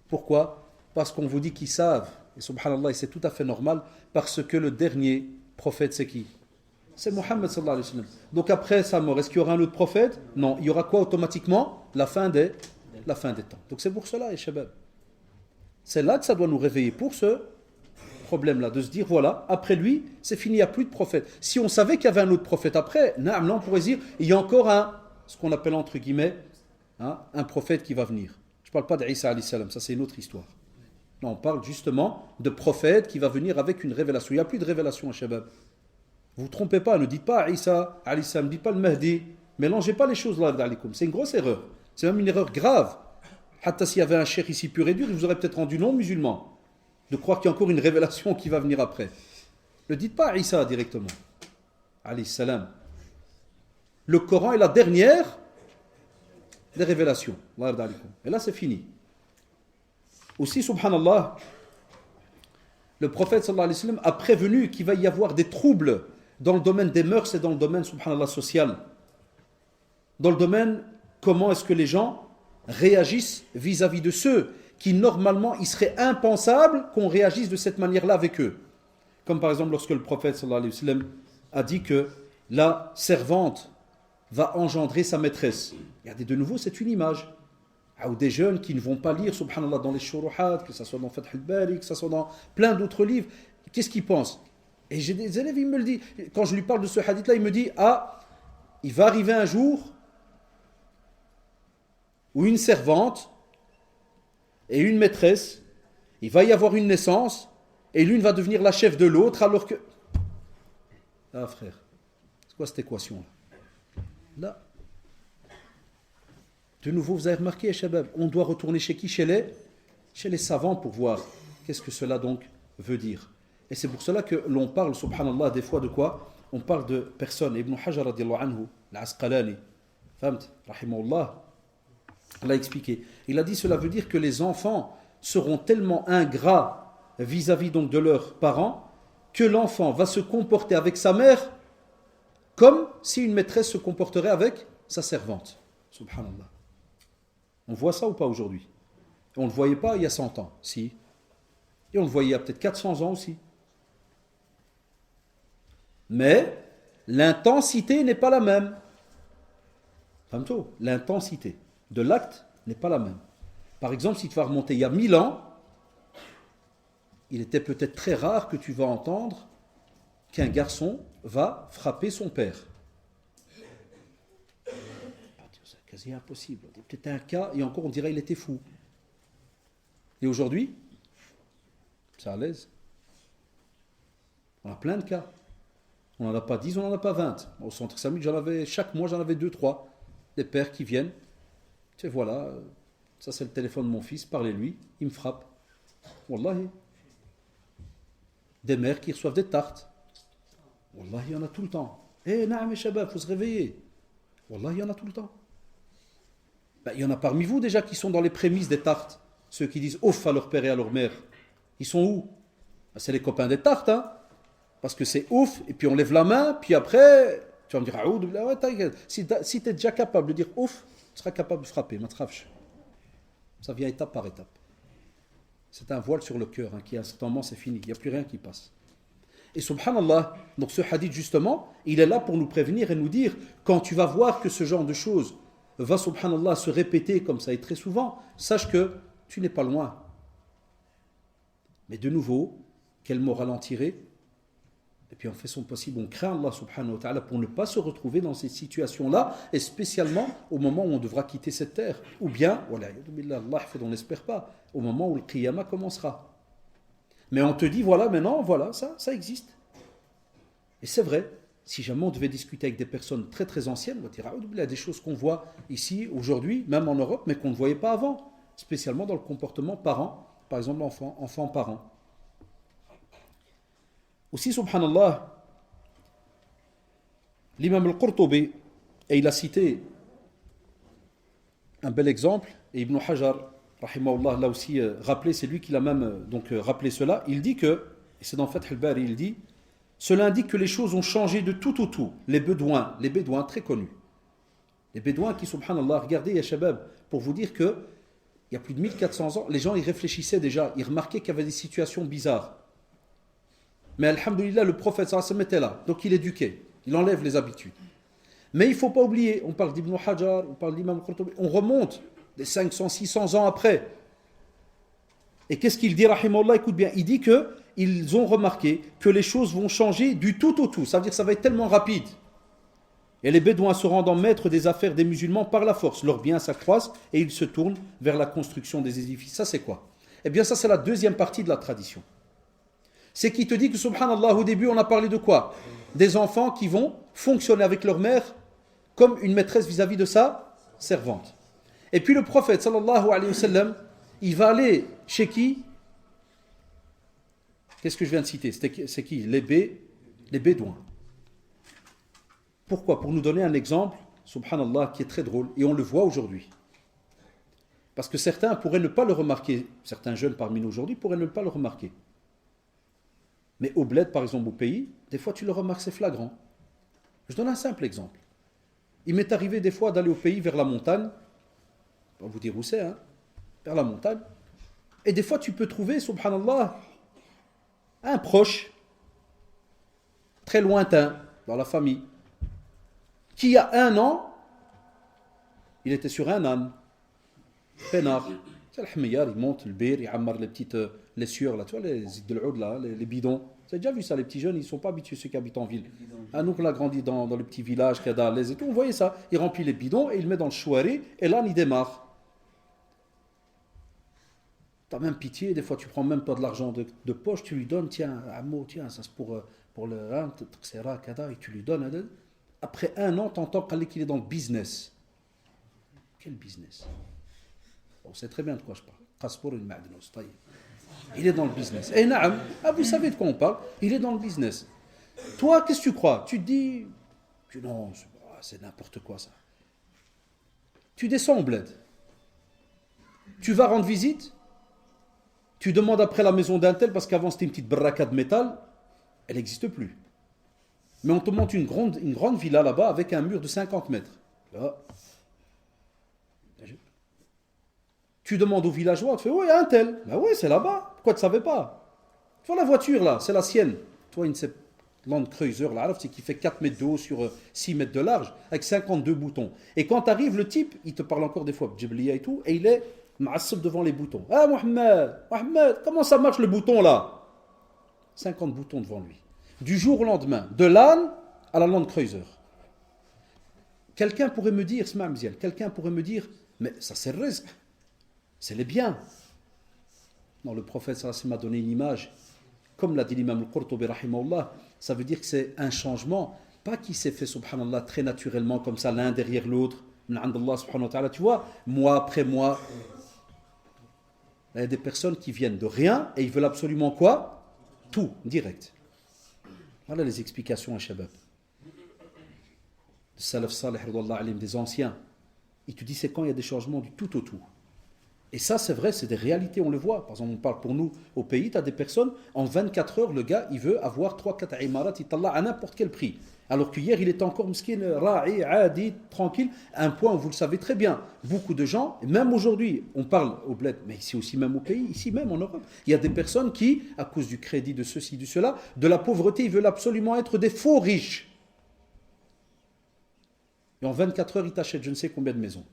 Pourquoi? Parce qu'on vous dit qu'ils savent, et subhanallah, et c'est tout à fait normal, parce que le dernier prophète, c'est qui? C'est Mohammed sallallahu alayhi wa sallam. Donc après sa mort, est-ce qu'il y aura un autre prophète? Non, il y aura quoi automatiquement? La fin des temps. Donc c'est pour cela, et shabab. C'est là que ça doit nous réveiller, pour ce problème-là, de se dire, voilà, après lui, c'est fini, il n'y a plus de prophète. Si on savait qu'il y avait un autre prophète après, là on pourrait dire, il y a encore ce qu'on appelle entre guillemets, un prophète qui va venir. Je ne parle pas d'Isa alayhi salam, ça c'est une autre histoire. Non, on parle justement de prophète qui va venir avec une révélation. Il n'y a plus de révélation à Shabab. Vous ne vous trompez pas, ne dites pas Isa alayhi salam, ne dites pas le Mahdi. Mélangez pas les choses là, c'est une grosse erreur. C'est même une erreur grave. Hatta s'il y avait un cheikh ici pur et dur, il vous aurait peut-être rendu non musulman. de croire qu'il y a encore une révélation qui va venir après. Ne dites pas à Isa directement. Alayhi salam. Le Coran est la dernière des révélations. Et là, c'est fini. Aussi, subhanallah, le prophète sallallahu alayhi wa sallam a prévenu qu'il va y avoir des troubles dans le domaine des mœurs et dans le domaine, subhanallah, social. Dans le domaine, comment est-ce que les gens réagissent vis-à-vis de ceux qui, normalement, il serait impensable qu'on réagisse de cette manière-là avec eux. Comme par exemple, lorsque le prophète sallallahu alayhi wa sallam a dit que la servante va engendrer sa maîtresse. Regardez, de nouveau, c'est une image. Ou des jeunes qui ne vont pas lire, subhanallah, dans les shuruhat, que ce soit dans Fath al-Bari, que ce soit dans plein d'autres livres. Qu'est-ce qu'ils pensent? Et j'ai des élèves, ils me le disent. Quand je lui parle de ce hadith-là, il me dit, il va arriver un jour où une servante et une maîtresse, il va y avoir une naissance, et l'une va devenir la chef de l'autre, alors que... Ah frère, c'est quoi cette équation-là? Là. De nouveau, vous avez remarqué, Shabab, on doit retourner chez qui? Chez les savants pour voir qu'est-ce que cela donc veut dire. Et c'est pour cela que l'on parle, subhanallah, des fois de quoi? On parle de personnes. Ibn Hajar, radiallahu anhu, l'Asqalani, famt, rahimahullah, l'a expliqué. Il a dit, cela veut dire que les enfants seront tellement ingrats vis-à-vis donc de leurs parents que l'enfant va se comporter avec sa mère comme si une maîtresse se comporterait avec sa servante. Subhanallah. On voit ça ou pas aujourd'hui? On ne le voyait pas il y a 100 ans, si. Et on le voyait il y a peut-être 400 ans aussi. Mais l'intensité n'est pas la même. L'intensité de l'acte n'est pas la même. Par exemple, si tu vas remonter il y a 1000 ans, il était peut-être très rare que tu vas entendre qu'un garçon va frapper son père. C'est quasi impossible. Peut-être un cas, et encore on dirait qu'il était fou. Et aujourd'hui, c'est à l'aise. On a plein de cas. On n'en a pas 10, on n'en a pas 20. Au centre Samit, chaque mois, j'en avais 2, 3. Des pères qui viennent. Tu sais, voilà, ça c'est le téléphone de mon fils, parlez-lui, il me frappe. Wallahi. Des mères qui reçoivent des tartes. Wallahi, il y en a tout le temps. Naam, shabab, il faut se réveiller. Wallahi, il y en a tout le temps. Il y en a parmi vous déjà qui sont dans les prémices des tartes. Ceux qui disent ouf à leur père et à leur mère. Ils sont où? C'est les copains des tartes, hein. Parce que c'est ouf, et puis on lève la main, puis après, tu vas me dire, si tu es déjà capable de dire ouf, tu seras capable de frapper. Ça vient étape par étape. C'est un voile sur le cœur, qui à un certain moment c'est fini, il n'y a plus rien qui passe. Et subhanallah, donc ce hadith justement, il est là pour nous prévenir et nous dire, quand tu vas voir que ce genre de choses va subhanallah se répéter comme ça et très souvent, sache que tu n'es pas loin. Mais de nouveau, quelle morale en tirer? Et puis on fait son possible, on craint Allah subhanahu wa ta'ala pour ne pas se retrouver dans ces situations-là, et spécialement au moment où on devra quitter cette terre. Ou bien, on n'espère pas, au moment où le qiyamah commencera. Mais on te dit, voilà, maintenant, voilà, ça existe. Et c'est vrai, si jamais on devait discuter avec des personnes très très anciennes, on va dire, il y a des choses qu'on voit ici, aujourd'hui, même en Europe, mais qu'on ne voyait pas avant, spécialement dans le comportement parent, par exemple enfant-parent. Aussi, subhanallah, l'imam al-Qurtubi, et il a cité un bel exemple, et Ibn Hajar, rahimahullah, l'a aussi rappelé, c'est lui qui l'a même rappelé cela, il dit que, et c'est dans Fath al-Bari, il dit, cela indique que les choses ont changé de tout au tout. Les bédouins très connus, les bédouins qui, subhanallah, regardez, ya shabab, pour vous dire que, il y a plus de 1400 ans, les gens y réfléchissaient déjà, ils remarquaient qu'il y avait des situations bizarres. Mais alhamdoulilah, le prophète sallallahu alayhi wa sallam était là, donc il éduquait, il enlève les habitudes. Mais il ne faut pas oublier, on parle d'Ibn Hajar, on parle d'Imam Qurtubi, on remonte des 500, 600 ans après. Et qu'est-ce qu'il dit, rahimahullah? Écoute bien, il dit qu'ils ont remarqué que les choses vont changer du tout au tout, ça veut dire que ça va être tellement rapide. Et les bédouins se rendant maîtres des affaires des musulmans par la force, leurs biens s'accroissent et ils se tournent vers la construction des édifices. Ça c'est quoi? Eh bien ça c'est la deuxième partie de la tradition. C'est qui te dit que, subhanallah, au début, on a parlé de quoi? Des enfants qui vont fonctionner avec leur mère comme une maîtresse vis-à-vis de sa servante. Et puis le prophète, sallallahu alayhi wa sallam, il va aller chez qui? Qu'est-ce que je viens de citer? C'est qui? Les Bédouins. Pourquoi? Pour nous donner un exemple, subhanallah, qui est très drôle, et on le voit aujourd'hui. Parce que certains pourraient ne pas le remarquer, certains jeunes parmi nous aujourd'hui pourraient ne pas le remarquer. Mais au bled, par exemple, au pays, des fois tu le remarques, c'est flagrant. Je donne un simple exemple. Il m'est arrivé des fois d'aller au pays vers la montagne, on va vous dire où c'est, hein, vers la montagne, et des fois tu peux trouver, subhanallah, un proche, très lointain, dans la famille, qui il y a 1 an, il était sur un âne, peinard. C'est le hmiyar, il monte le bir, il ammar les petites les sueurs, là, tu vois, les ziddel'oud, là, les bidons. Vous avez déjà vu ça, les petits jeunes, ils ne sont pas habitués, ceux qui habitent en ville. Ah, nous, on a grandi dans les petits villages, les et tout, on voyait ça. Il remplit les bidons et il met dans le chouari, et l'âne, il démarre. Tu as même pitié, des fois, tu prends même pas de l'argent de poche, tu lui donnes, tiens, un mot, tiens, ça c'est pour le âne, et tu lui donnes. Après 1 an, tu entends qu'il est dans le business. Quel business? On sait très bien de quoi je parle. Il est dans le business. Et naam, vous savez de quoi on parle. Il est dans le business. Toi, qu'est-ce que tu crois? Tu te dis, non, c'est n'importe quoi ça. Tu descends au bled. Tu vas rendre visite. Tu demandes après la maison d'un tel, parce qu'avant c'était une petite baraka de métal. Elle n'existe plus. Mais on te monte une grande villa là-bas avec un mur de 50 mètres. Là. Tu demandes aux villageois, tu fais, oui, un tel. Ben oui, c'est là-bas. Pourquoi tu ne savais pas? Tu vois la voiture là, c'est la sienne. Toi, une Land Cruiser, là, c'est qui fait 4 mètres de haut sur 6 mètres de large, avec 52 boutons. Et quand tu arrives, le type, il te parle encore des fois, Djibliya et tout, et il est ma'assab devant les boutons. Ah, Mohamed, comment ça marche le bouton là? 50 boutons devant lui. Du jour au lendemain, de l'âne à la Land Cruiser. Quelqu'un pourrait me dire, mais ça c'est le risque. C'est les biens. Non, le prophète sallallahu m'a donné une image, comme l'a dit l'imam al-Qurtubi rahimahullah, ça veut dire que c'est un changement, pas qui s'est fait subhanallah très naturellement comme ça l'un derrière l'autre, subhanahu wa ta'ala, tu vois, mois après mois. Il y a des personnes qui viennent de rien et ils veulent absolument quoi? Tout, direct. Voilà les explications à Shabab. Salaf salih, des anciens. Il te dit c'est quand il y a des changements du tout au tout. Et ça, c'est vrai, c'est des réalités, on le voit. Par exemple, on parle pour nous au pays, tu as des personnes, en 24 heures, le gars, il veut avoir 3-4 imarat, il t'allah à n'importe quel prix. Alors qu'hier, il était encore miskin, ra'i, adi, tranquille, à un point où vous le savez très bien. Beaucoup de gens, même aujourd'hui, on parle au bled, mais ici aussi même au pays, ici même en Europe, il y a des personnes qui, à cause du crédit, de ceci, de cela, de la pauvreté, ils veulent absolument être des faux riches. Et en 24 heures, ils t'achètent je ne sais combien de maisons.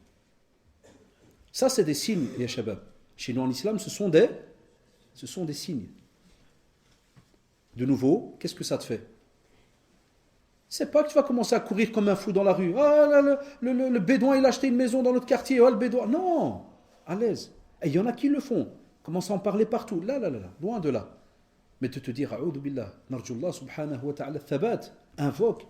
Ça, c'est des signes, les shabab. Chez nous en islam, ce sont des signes. De nouveau, qu'est-ce que ça te fait? C'est pas que tu vas commencer à courir comme un fou dans la rue. Ah, là, le bédouin, il a acheté une maison dans notre quartier. Ah, le bédouin. Non, à l'aise. Et il y en a qui le font. Commence à en parler partout. Là, loin de là. Mais de te dire, a'udhu billah, narjullah subhanahu wa ta'ala, thabat, invoque.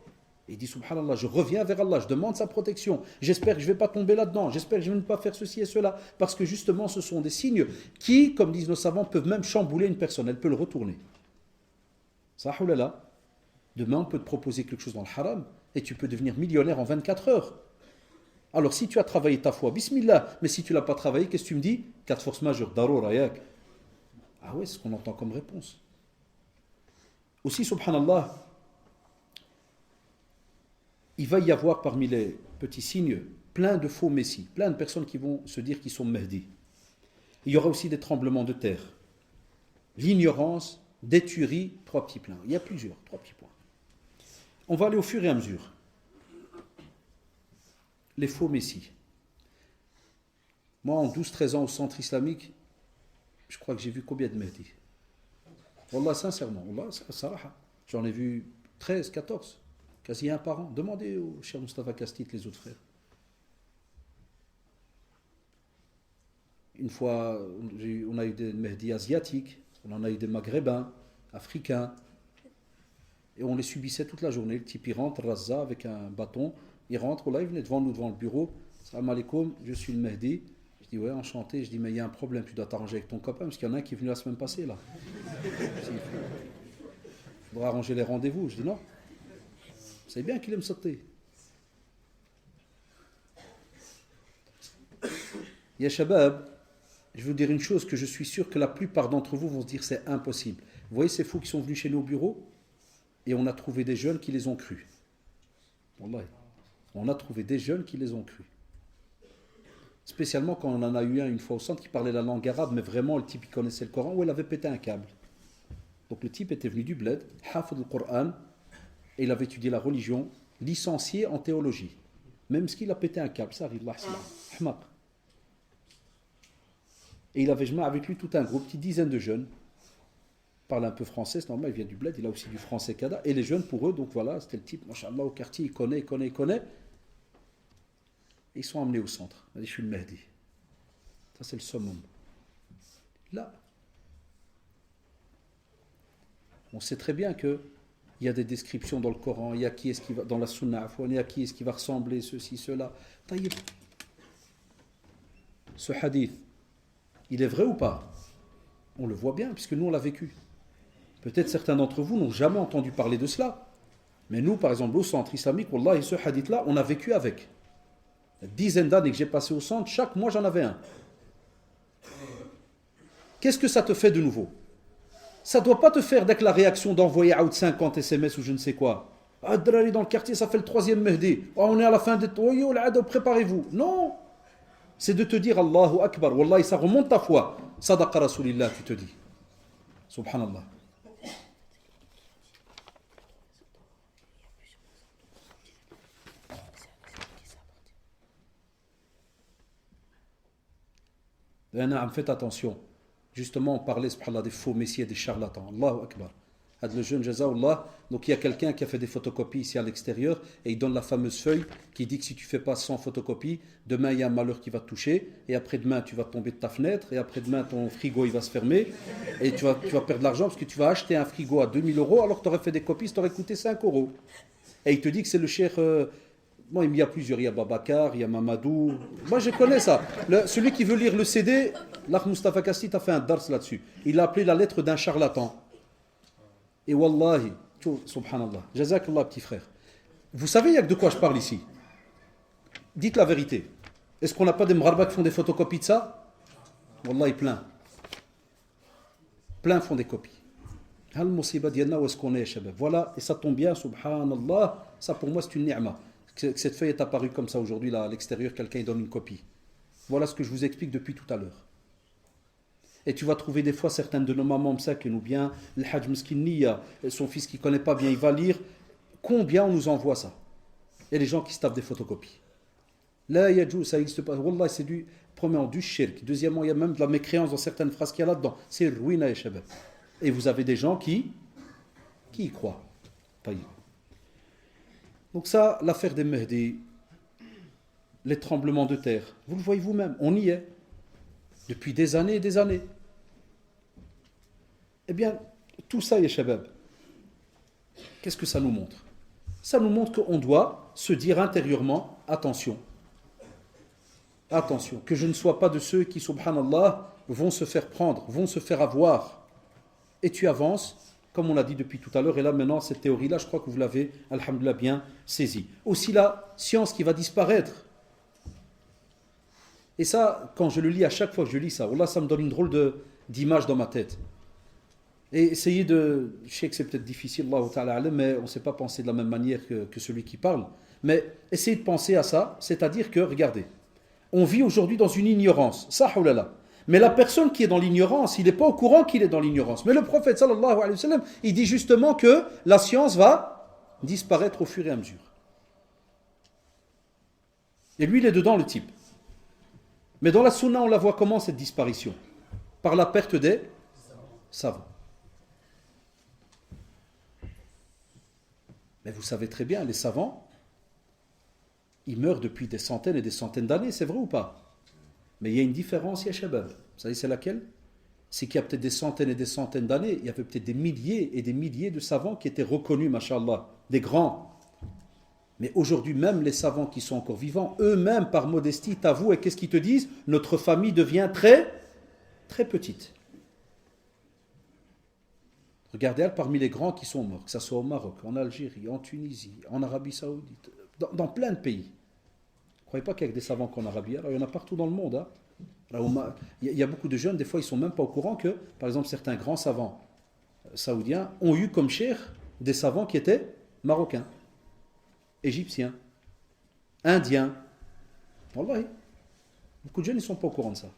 Il dit subhanallah, je reviens vers Allah, je demande sa protection. J'espère que je ne vais pas tomber là-dedans. J'espère que je ne vais pas faire ceci et cela. Parce que justement, ce sont des signes qui, comme disent nos savants, peuvent même chambouler une personne. Elle peut le retourner. Sahoulala. Demain, on peut te proposer quelque chose dans le haram et tu peux devenir millionnaire en 24 heures. Alors, si tu as travaillé ta foi, bismillah. Mais si tu ne l'as pas travaillé, qu'est-ce que tu me dis? 4 forces majeures, darour, ayak. Ah ouais, c'est ce qu'on entend comme réponse. Aussi, subhanallah, il va y avoir parmi les petits signes plein de faux messies, plein de personnes qui vont se dire qu'ils sont Mahdi. Il y aura aussi des tremblements de terre, l'ignorance, des tueries, 3 petits points. Il y a plusieurs, 3 petits points. On va aller au fur et à mesure. Les faux messies. Moi, en 12-13 ans au centre islamique, je crois que j'ai vu combien de Mahdi? Wallah, sincèrement, Wallah, saraha. J'en ai vu 13, 14. Quasi un par an. Demandez au cher Mustafa Kastit, les autres frères. Une fois, on a eu des Mahdi asiatiques, on en a eu des Maghrébins, africains, et on les subissait toute la journée. Le type, il rentre, Razza, avec un bâton, il rentre, là, il venait devant nous, devant le bureau. Salam alaikum, je suis le Mahdi. Je dis, ouais, enchanté. Je dis, mais il y a un problème, tu dois t'arranger avec ton copain, parce qu'il y en a un qui est venu la semaine passée, là. Il faudra arranger les rendez-vous. Je dis non. C'est bien qu'il aime sauter. Ya Shabab, je vais vous dire une chose que je suis sûr que la plupart d'entre vous vont se dire c'est impossible. Vous voyez ces fous qui sont venus chez nous au bureau et on a trouvé des jeunes qui les ont crus. Wallahi. On a trouvé des jeunes qui les ont crus. Spécialement quand on en a eu un une fois au centre qui parlait la langue arabe, mais vraiment le type il connaissait le Coran ou il avait pété un câble. Donc le type était venu du bled, hafid le Coran, et il avait étudié la religion, licencié en théologie. Même ce qu'il a pété un câble, ça arrive là, Ahmaq. Et il avait joint avec lui tout un groupe, petite dizaine de jeunes. Il parle un peu français, c'est normal, il vient du bled, il a aussi du français kada. Et les jeunes, pour eux, donc voilà, c'était le type, machallah, au quartier, il connaît. Et ils sont amenés au centre. Il a dit, je suis le Mahdi. Ça, c'est le summum. Là, on sait très bien qu'il y a des descriptions dans le Coran, il y a qui est-ce qui va, dans la Sunna, il y a qui est-ce qui va ressembler, ceci, cela. Taïb. Ce hadith, il est vrai ou pas? On le voit bien, puisque nous, on l'a vécu. Peut-être certains d'entre vous n'ont jamais entendu parler de cela. Mais nous, par exemple, au centre islamique, Wallah, ce hadith-là, on a vécu avec. La dizaine d'années que j'ai passé au centre, chaque mois, j'en avais un. Qu'est-ce que ça te fait de nouveau? Ça ne doit pas te faire dès que la réaction d'envoyer out 50 SMS ou je ne sais quoi. Ah, Drari dans le quartier, ça fait le troisième Mehdi. Oh, on est à la fin de... Oh, préparez-vous. Non. C'est de te dire Allahu Akbar. Wallahi, ça remonte ta foi. Sadaqa Rasulillah, tu te dis. Subhanallah. Faites attention. Justement, on parlait subhanallah, des faux messieurs, des charlatans. Allahu Akbar. Le jeune Jazaullah, donc il y a quelqu'un qui a fait des photocopies ici à l'extérieur et il donne la fameuse feuille qui dit que si tu ne fais pas 100 photocopies, demain il y a un malheur qui va te toucher et après-demain tu vas tomber de ta fenêtre et après-demain ton frigo il va se fermer et tu vas perdre de l'argent parce que tu vas acheter un frigo à 2000 € alors que tu aurais fait des copies, ça t'aurait coûté 5 €. Et il te dit que c'est le cheikh... Bon, il y a plusieurs, il y a Babacar, il y a Mamadou. Moi je connais ça. Celui qui veut lire le CD, l'Akh Mustafa Kastit a fait un dars là-dessus. Il l'a appelé la lettre d'un charlatan. Et wallahi, subhanallah, jazakallah petit frère. Vous savez, il y a que de quoi je parle ici. Dites la vérité. Est-ce qu'on n'a pas des mrarbas qui font des photocopies de ça? Wallahi, plein. Plein font des copies. Hal musiba dialna où est-ce qu'on est, shabab? Voilà, et ça tombe bien, subhanallah. Ça pour moi c'est une ni'ma. Que cette feuille est apparue comme ça aujourd'hui, là, à l'extérieur, quelqu'un donne une copie. Voilà ce que je vous explique depuis tout à l'heure. Et tu vas trouver des fois certaines de nos mamans msakin ou bien le Hajj Mskini, son fils qui ne connaît pas bien, il va lire. Combien on nous envoie ça? Et les gens qui se tapent des photocopies. Là, ça n'existe pas. Wallah, c'est premièrement, du shirk. Deuxièmement, il y a même de la mécréance dans certaines phrases qu'il y a là-dedans. C'est ruina et shabab. Et vous avez des gens qui y croient. Donc ça, l'affaire des Mehdi, les tremblements de terre, vous le voyez vous-même, on y est. Depuis des années et des années. Eh bien, tout ça, ya shabab, qu'est-ce que ça nous montre? Ça nous montre qu'on doit se dire intérieurement, attention, que je ne sois pas de ceux qui, subhanallah, vont se faire prendre, vont se faire avoir. Et tu avances, comme on l'a dit depuis tout à l'heure, et là maintenant, cette théorie-là, je crois que vous l'avez, alhamdoulilah, bien saisie. Aussi la science qui va disparaître. Et ça, quand je le lis, à chaque fois que je lis ça, wallah, ça me donne une drôle d'image dans ma tête. Et essayez de... Je sais que c'est peut-être difficile, Allah ta'ala, mais on ne sait pas penser de la même manière que celui qui parle. Mais essayez de penser à ça, c'est-à-dire que, regardez, on vit aujourd'hui dans une ignorance. Ça, oulala. Mais la personne qui est dans l'ignorance, il n'est pas au courant qu'il est dans l'ignorance. Mais le prophète, sallallahu alayhi wa sallam, il dit justement que la science va disparaître au fur et à mesure. Et lui, il est dedans, le type. Mais dans la sunna, on la voit comment, cette disparition? Par la perte des savants. Mais vous savez très bien, les savants, ils meurent depuis des centaines et des centaines d'années, c'est vrai ou pas? Mais il y a une différence, ya shabab. Vous savez, c'est laquelle? C'est qu'il y a peut-être des centaines et des centaines d'années, il y avait peut-être des milliers et des milliers de savants qui étaient reconnus, mashallah, des grands. Mais aujourd'hui, même les savants qui sont encore vivants, eux-mêmes, par modestie, t'avouent, et qu'est-ce qu'ils te disent? Notre famille devient très, très petite. Regardez parmi les grands qui sont morts, que ce soit au Maroc, en Algérie, en Tunisie, en Arabie Saoudite, dans plein de pays. Ne croyez pas qu'il y a que des savants qu'en Arabie, alors il y en a partout dans le monde. Hein. Alors, il y a beaucoup de jeunes, des fois ils ne sont même pas au courant que, par exemple, certains grands savants saoudiens ont eu comme cheikh des savants qui étaient marocains, égyptiens, indiens. Wallahi. Beaucoup de jeunes ne sont pas au courant de ça.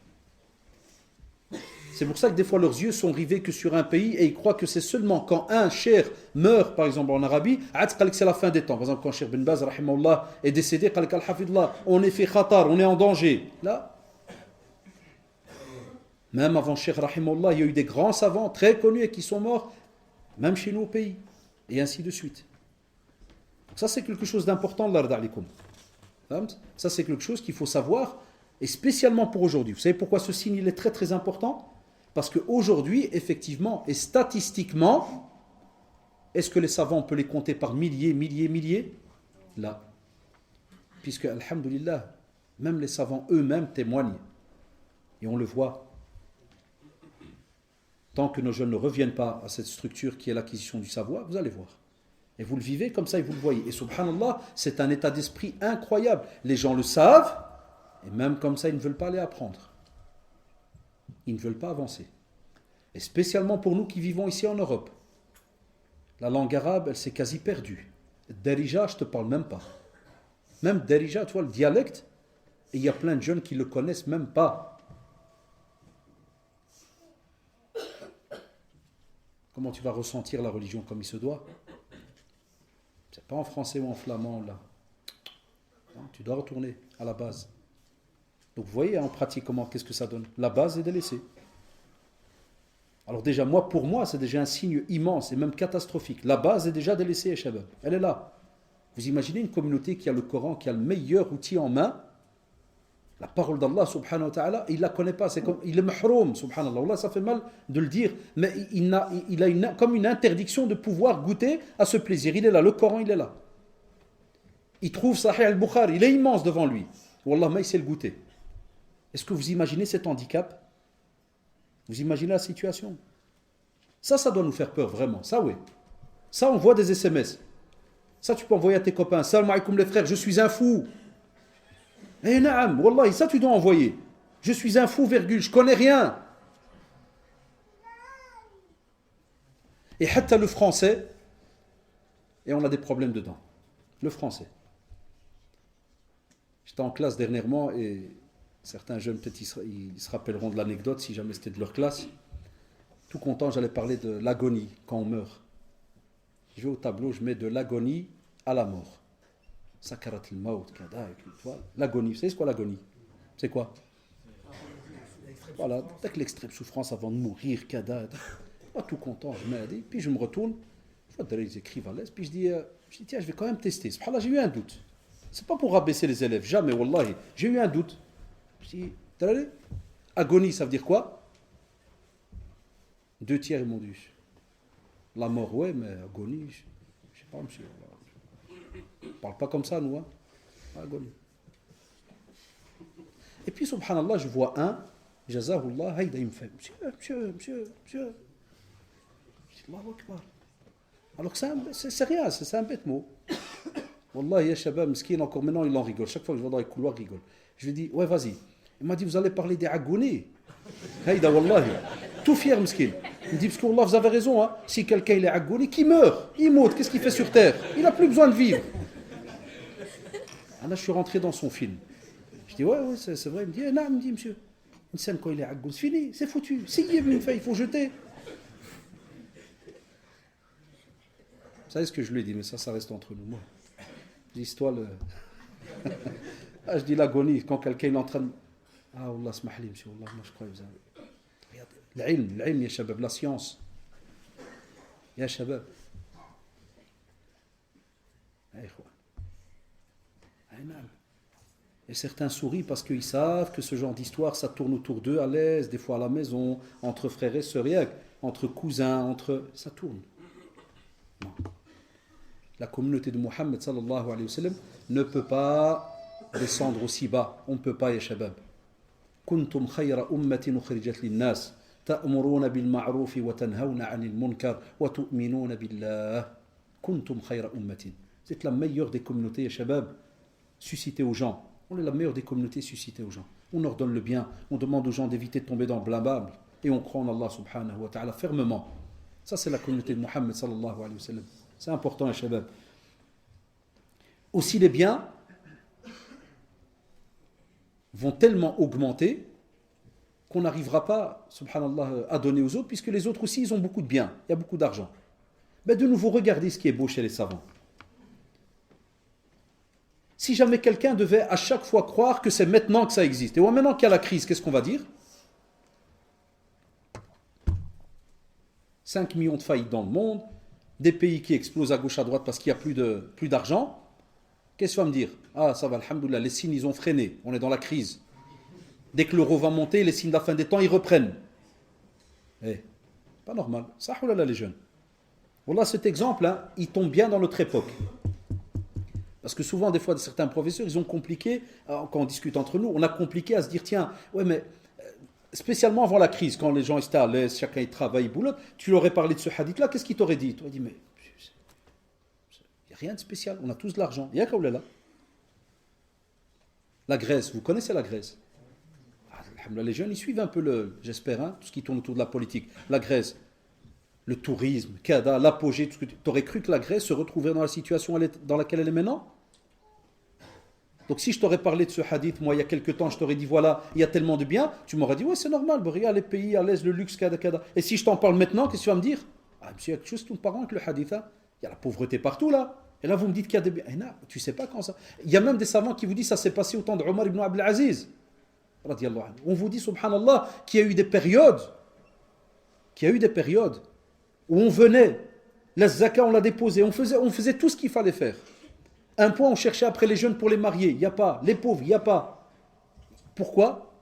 C'est pour ça que des fois leurs yeux sont rivés que sur un pays et ils croient que c'est seulement quand un cheikh meurt, par exemple en Arabie, c'est la fin des temps. Par exemple, quand Cheikh Ben Baz rahimahullah, est décédé, on est fait khatar, on est en danger. Là, même avant Cheikh rahimahullah, il y a eu des grands savants très connus et qui sont morts, même chez nous au pays, et ainsi de suite. Donc ça, c'est quelque chose d'important, l'ard alikum. Ça, c'est quelque chose qu'il faut savoir, et spécialement pour aujourd'hui. Vous savez pourquoi ce signe il est très très important? Parce qu'aujourd'hui, effectivement, et statistiquement, est-ce que les savants, on peut les compter par milliers? Là. Puisque, alhamdulillah, même les savants eux-mêmes témoignent. Et on le voit. Tant que nos jeunes ne reviennent pas à cette structure qui est l'acquisition du savoir, vous allez voir. Et vous le vivez comme ça et vous le voyez. Et subhanallah, c'est un état d'esprit incroyable. Les gens le savent, et même comme ça, ils ne veulent pas aller apprendre. Ils ne veulent pas avancer. Et spécialement pour nous qui vivons ici en Europe. La langue arabe, elle s'est quasi perdue. Darija, je ne te parle même pas. Même Darija, tu vois, le dialecte, et il y a plein de jeunes qui ne le connaissent même pas. Comment tu vas ressentir la religion comme il se doit? C'est pas en français ou en flamand, là. Non, tu dois retourner à la base. Donc vous voyez en pratique qu'est-ce que ça donne. La base est délaissée. Alors déjà, pour moi, c'est déjà un signe immense et même catastrophique. La base est déjà délaissée, Shabab. Elle est là. Vous imaginez une communauté qui a le Coran, qui a le meilleur outil en main, la parole d'Allah, subhanahu wa ta'ala, il ne la connaît pas. Il est mahroum, subhanallah. Allah, ça fait mal de le dire, mais il a comme une interdiction de pouvoir goûter à ce plaisir. Il est là, le Coran, il est là. Il trouve Sahih al-Bukhari, il est immense devant lui. Wallah, mais il sait le goûter. Est-ce que vous imaginez cet handicap? Vous imaginez la situation? Ça doit nous faire peur, vraiment. Ça, oui. Ça, on voit des SMS. Ça, tu peux envoyer à tes copains. Salam alaikum les frères, je suis un fou. Eh naam, wallahi, ça tu dois envoyer. Je suis un fou, virgule, je connais rien. Et hatta le français, et on a des problèmes dedans. Le français. J'étais en classe dernièrement et certains jeunes, peut-être, ils se rappelleront de l'anecdote, si jamais c'était de leur classe. Tout content, j'allais parler de l'agonie quand on meurt. Je vais au tableau, je mets de l'agonie à la mort. Sakarat al-maut, kada, avec l'étoile. L'agonie, vous savez ce qu'est l'agonie? C'est quoi? Voilà, dès que l'extrême souffrance avant de mourir, kada. Pas tout content, je mets, puis je me retourne, je vois derrière ils écrivent à l'aise, puis je dis tiens, je vais quand même tester. Subhanallah, j'ai eu un doute. C'est pas pour rabaisser les élèves, jamais, wallahi. J'ai eu un doute. Je dis, agonie, ça veut dire quoi? 2 tiers, ils m'ont dit. La mort, ouais, mais agonie, je sais pas, monsieur. On ne parle pas comme ça, nous. Hein. Agonie. Et puis, subhanallah, je vois un, Jazahullah, Haïda, il me fait, monsieur. Je dis, Allahu Akbar. Alors que c'est rien, c'est un bête mot. Wallah, ya shabab, miskin, encore maintenant, il en rigole. Chaque fois que je vois dans les couloirs, il rigole. Je lui dis, ouais, vas-y. Il m'a dit, vous allez parler des agonies. Haïda, wallahi. Tout fier, miskin. Il me dit, parce que Allah, vous avez raison, hein. Si quelqu'un il est agoni, qui meurt, il meurt, qu'est-ce qu'il fait sur terre? Il n'a plus besoin de vivre. Ah, là, je suis rentré dans son film. Je dis, ouais, c'est vrai. Il me dit, non, il me dit, monsieur, une scène quand il est agoni, c'est fini, c'est foutu. S'il y a une feuille, il faut jeter. Vous savez ce que je lui ai dit, mais ça reste entre nous. Moi, je dis, toi, je dis l'agonie, quand quelqu'un est en train de. Ah, Allah, smahli, monsieur, Allah, moi je crois que vous avez. L'ilm, ya shabab, la science. Ya shabab. Et certains sourient parce qu'ils savent que ce genre d'histoire, ça tourne autour d'eux à l'aise, des fois à la maison, entre frères et sœurs, entre cousins, ça tourne. Non. La communauté de Mohammed sallallahu alayhi wa sallam ne peut pas descendre aussi bas. On ne peut pas, ya shabab. Kuntum khayra ummatin ukhrijat linnas. تأمرون بالمعروف وتنهون عن المنكر وتؤمنون بالله كنتم خير أمة. Vous êtes la meilleure des communautés, shabab, suscitez aux gens. On est la meilleure des communautés suscitées aux gens. On ordonne le bien, on demande aux gens d'éviter de tomber dans le blâmable et on croit en Allah subhanahu wa ta'ala fermement. Ça c'est la communauté de Muhammad sallallahu alayhi wa sallam. C'est important, les shabab. Aussi les biens vont tellement augmenter qu'on n'arrivera pas, subhanallah, à donner aux autres, puisque les autres aussi, ils ont beaucoup de biens, il y a beaucoup d'argent. Mais de nouveau, regardez ce qui est beau chez les savants. Si jamais quelqu'un devait à chaque fois croire que c'est maintenant que ça existe, et maintenant qu'il y a la crise, qu'est-ce qu'on va dire? 5 millions de faillites dans le monde, des pays qui explosent à gauche à droite parce qu'il n'y a plus d'argent. Qu'est-ce que tu vas me dire? Ah, ça va, alhamdoulilah, les signes, ils ont freiné, on est dans la crise. Dès que l'euro va monter, les signes de la fin des temps, ils reprennent. Eh, pas normal. Ça, oulala, les jeunes. Voilà, cet exemple, hein, il tombe bien dans notre époque. Parce que souvent, des fois, certains professeurs, ils ont compliqué, quand on discute entre nous, on a compliqué à se dire, tiens, ouais, mais spécialement avant la crise, quand les gens étaient à l'aise, chacun il travaille, il boulotte, tu leur aurais parlé de ce hadith-là, qu'est-ce qu'il t'aurait dit? Tu aurais dit, mais il n'y a rien de spécial, on a tous de l'argent. Il y a qu'à là. La Grèce, vous connaissez la Grèce? Les jeunes, ils suivent un peu, j'espère, hein, tout ce qui tourne autour de la politique. La Grèce, le tourisme, Kada, l'apogée, tu aurais cru que la Grèce se retrouverait dans la situation dans laquelle elle est maintenant? Donc si je t'aurais parlé de ce hadith, moi, il y a quelques temps, je t'aurais dit, voilà, il y a tellement de biens, tu m'aurais dit, ouais, c'est normal, regarde les pays à l'aise, le luxe, Kada, Kada. Et si je t'en parle maintenant, qu'est-ce que tu vas me dire? Ah, monsieur, il y a quelque chose qui nous parle avec le hadith, hein. Il y a la pauvreté partout, là. Et là, vous me dites qu'il y a des biens. Et non, tu sais pas quand ça. Il y a même des savants qui vous disent, ça s'est passé au temps de Omar ibn Abdel Aziz. On vous dit, subhanallah, qu'il y a eu des périodes, où on venait, la zaka, on l'a déposée, on faisait tout ce qu'il fallait faire. Un point, on cherchait après les jeunes pour les marier, il n'y a pas. Les pauvres, il n'y a pas. Pourquoi?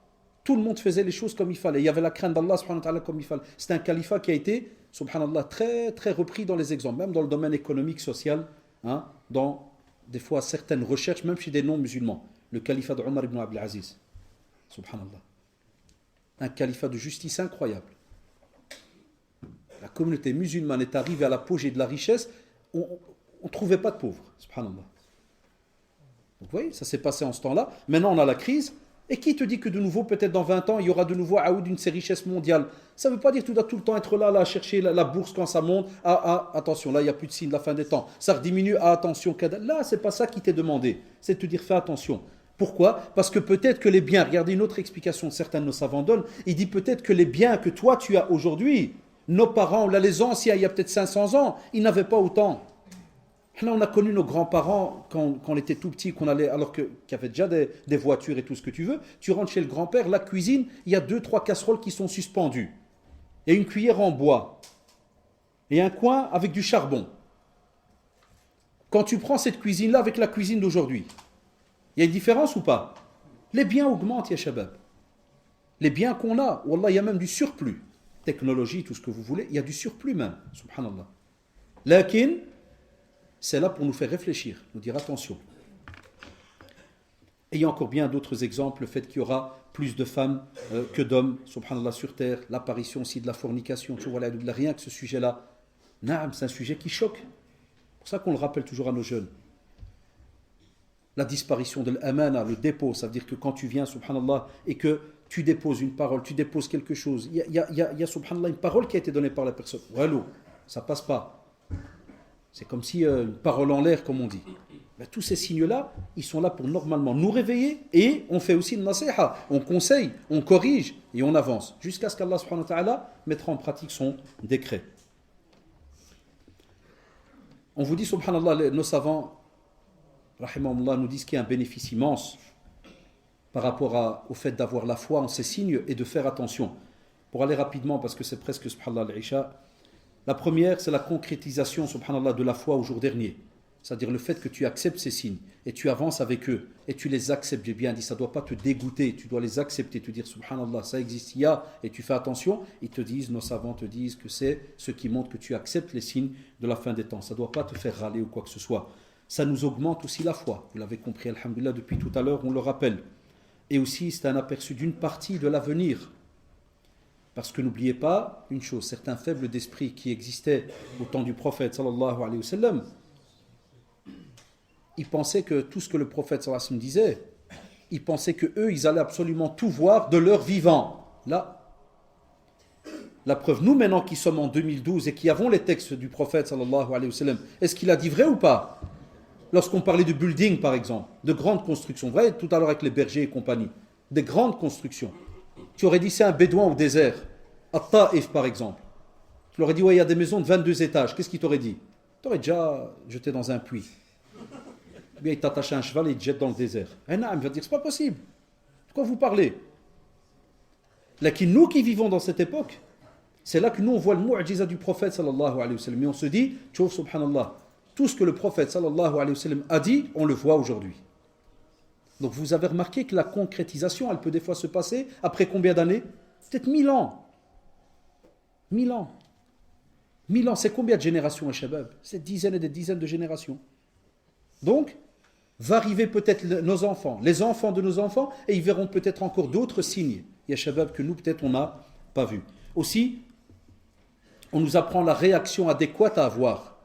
Tout le monde faisait les choses comme il fallait. Il y avait la crainte d'Allah, subhanahu wa ta'ala, comme il fallait. C'est un califat qui a été, subhanallah, très, très repris dans les exemples, même dans le domaine économique, social, hein, dans des fois certaines recherches, même chez des non-musulmans. Le califat de Omar ibn Abdel Aziz. Subhanallah. Un califat de justice incroyable. La communauté musulmane est arrivée à l'apogée de la richesse, on ne trouvait pas de pauvres. Subhanallah. Donc vous voyez, ça s'est passé en ce temps-là. Maintenant on a la crise. Et qui te dit que de nouveau, peut-être dans 20 ans, il y aura de nouveau Aoud, une de ces richesses mondiales? Ça ne veut pas dire que tu dois tout le temps être là à chercher la bourse quand ça monte. Attention, là il n'y a plus de signe de la fin des temps. Ça rediminue, attention. Là, ce n'est pas ça qui t'est demandé. C'est de te dire, fais attention. Pourquoi? Parce que peut-être que les biens, regardez une autre explication que certains de nos savants donnent, il dit peut-être que les biens que toi tu as aujourd'hui, nos parents, là les anciens, il y a peut-être 500 ans, ils n'avaient pas autant. Là on a connu nos grands-parents quand on était tout petit, qu'on allait, alors qu'il y avait déjà des voitures et tout ce que tu veux, tu rentres chez le grand-père, la cuisine, il y a 2-3 casseroles qui sont suspendues, et une cuillère en bois, et un coin avec du charbon. Quand tu prends cette cuisine-là avec la cuisine d'aujourd'hui, il y a une différence ou pas? Les biens augmentent, ya shabab. Les biens qu'on a, wallah, il y a même du surplus. Technologie, tout ce que vous voulez, il y a du surplus même, subhanallah. Lakin, c'est là pour nous faire réfléchir, nous dire attention. Et il y a encore bien d'autres exemples, le fait qu'il y aura plus de femmes que d'hommes, subhanallah, sur terre, l'apparition aussi de la fornication, tu vois, rien que ce sujet-là. Naam, c'est un sujet qui choque. C'est pour ça qu'on le rappelle toujours à nos jeunes. La disparition de l'amana, le dépôt, ça veut dire que quand tu viens, subhanallah, et que tu déposes une parole, tu déposes quelque chose, il y a, subhanallah, une parole qui a été donnée par la personne. Walou, ça passe pas. C'est comme si une parole en l'air, comme on dit. Ben, tous ces signes-là, ils sont là pour normalement nous réveiller, et on fait aussi une nasiha, on conseille, on corrige, et on avance, jusqu'à ce qu'Allah subhanahu wa ta'ala mettra en pratique son décret. On vous dit, subhanallah, nos savants, rahimahullah, nous disent qu'il y a un bénéfice immense par rapport au fait d'avoir la foi en ces signes et de faire attention. Pour aller rapidement, parce que c'est presque, subhanallah, l'Isha, la première, c'est la concrétisation, subhanallah, de la foi au jour dernier. C'est-à-dire le fait que tu acceptes ces signes et tu avances avec eux et tu les acceptes. J'ai bien dit, ça ne doit pas te dégoûter, tu dois les accepter, te dire, subhanallah, ça existe, il y a, et tu fais attention. Ils te disent, nos savants te disent que c'est ce qui montre que tu acceptes les signes de la fin des temps. Ça ne doit pas te faire râler ou quoi que ce soit. Ça nous augmente aussi la foi. Vous l'avez compris, alhamdulillah, depuis tout à l'heure, on le rappelle. Et aussi, c'est un aperçu d'une partie de l'avenir. Parce que n'oubliez pas une chose, certains faibles d'esprit qui existaient au temps du prophète sallallahu alayhi wa sallam, ils pensaient que tout ce que le prophète sallallahu alayhi wa sallam disait, ils pensaient que eux, ils allaient absolument tout voir de leur vivant. Là, la preuve, nous maintenant qui sommes en 2012 et qui avons les textes du prophète sallallahu alayhi wa sallam, est-ce qu'il a dit vrai ou pas? Lorsqu'on parlait de building par exemple, de grandes constructions, vrai, tout à l'heure avec les bergers et compagnie, des grandes constructions. Tu aurais dit c'est un bédouin au désert, à Taïf par exemple. Tu leur aurais dit ouais, il y a des maisons de 22 étages. Qu'est-ce qu'il t'aurait dit? Tu aurais déjà jeté dans un puits. Ou bien il t'attache à un cheval et il te jette dans le désert. Un âme va dire c'est pas possible. De quoi vous parlez? Là, nous qui vivons dans cette époque, c'est là que nous on voit le mu'jiza du prophète sallallahu alayhi wa sallam. Et on se dit, tu vois, subhanallah, tout ce que le prophète sallallahu alayhi wa sallam a dit, on le voit aujourd'hui. Donc vous avez remarqué que la concrétisation, elle peut des fois se passer après combien d'années? Peut-être 1000 ans. 1000 ans. 1000 ans, c'est combien de générations, un shabab? C'est des dizaines et des dizaines de générations. Donc, va arriver peut-être nos enfants, les enfants de nos enfants, et ils verront peut-être encore d'autres signes, ya shabab, que nous peut-être on n'a pas vu. Aussi, on nous apprend la réaction adéquate à avoir.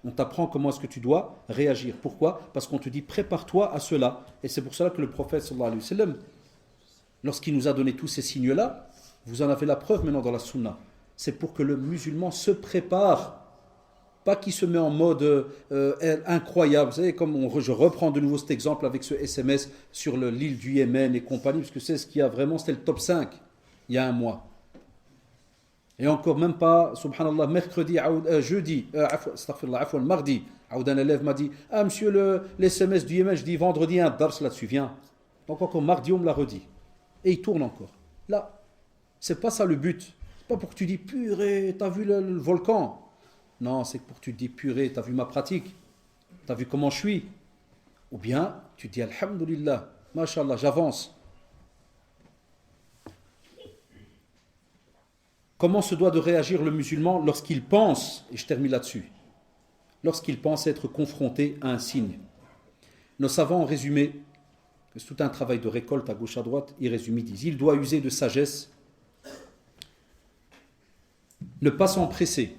On t'apprend comment est-ce que tu dois réagir. Pourquoi? Parce qu'on te dit prépare-toi à cela. Et c'est pour cela que le prophète sallallahu alayhi wa sallam, lorsqu'il nous a donné tous ces signes-là, vous en avez la preuve maintenant dans la sunna. C'est pour que le musulman se prépare. Pas qu'il se met en mode incroyable. Vous savez, comme je reprends de nouveau cet exemple avec ce SMS sur l'île du Yémen et compagnie, parce que c'est ce qu'il y a vraiment, c'était le top 5 il y a un mois. Et encore même pas, subhanallah, mardi, un élève m'a dit, ah monsieur, l'SMS du Yémen, je dis vendredi, un dars là-dessus, viens. Donc encore mardi, on me l'a redit. Et il tourne encore. Là, c'est pas ça le but. C'est pas pour que tu dis, purée, t'as vu le volcan? Non, c'est pour que tu te dis, purée, t'as vu ma pratique? T'as vu comment je suis? Ou bien, tu te dis, alhamdulillah, mashallah, j'avance. Comment se doit de réagir le musulman lorsqu'il pense, et je termine là-dessus, lorsqu'il pense être confronté à un signe? Nos savants ont résumé, c'est tout un travail de récolte à gauche à droite, ils résument, ils disent, il doit user de sagesse, ne pas s'empresser,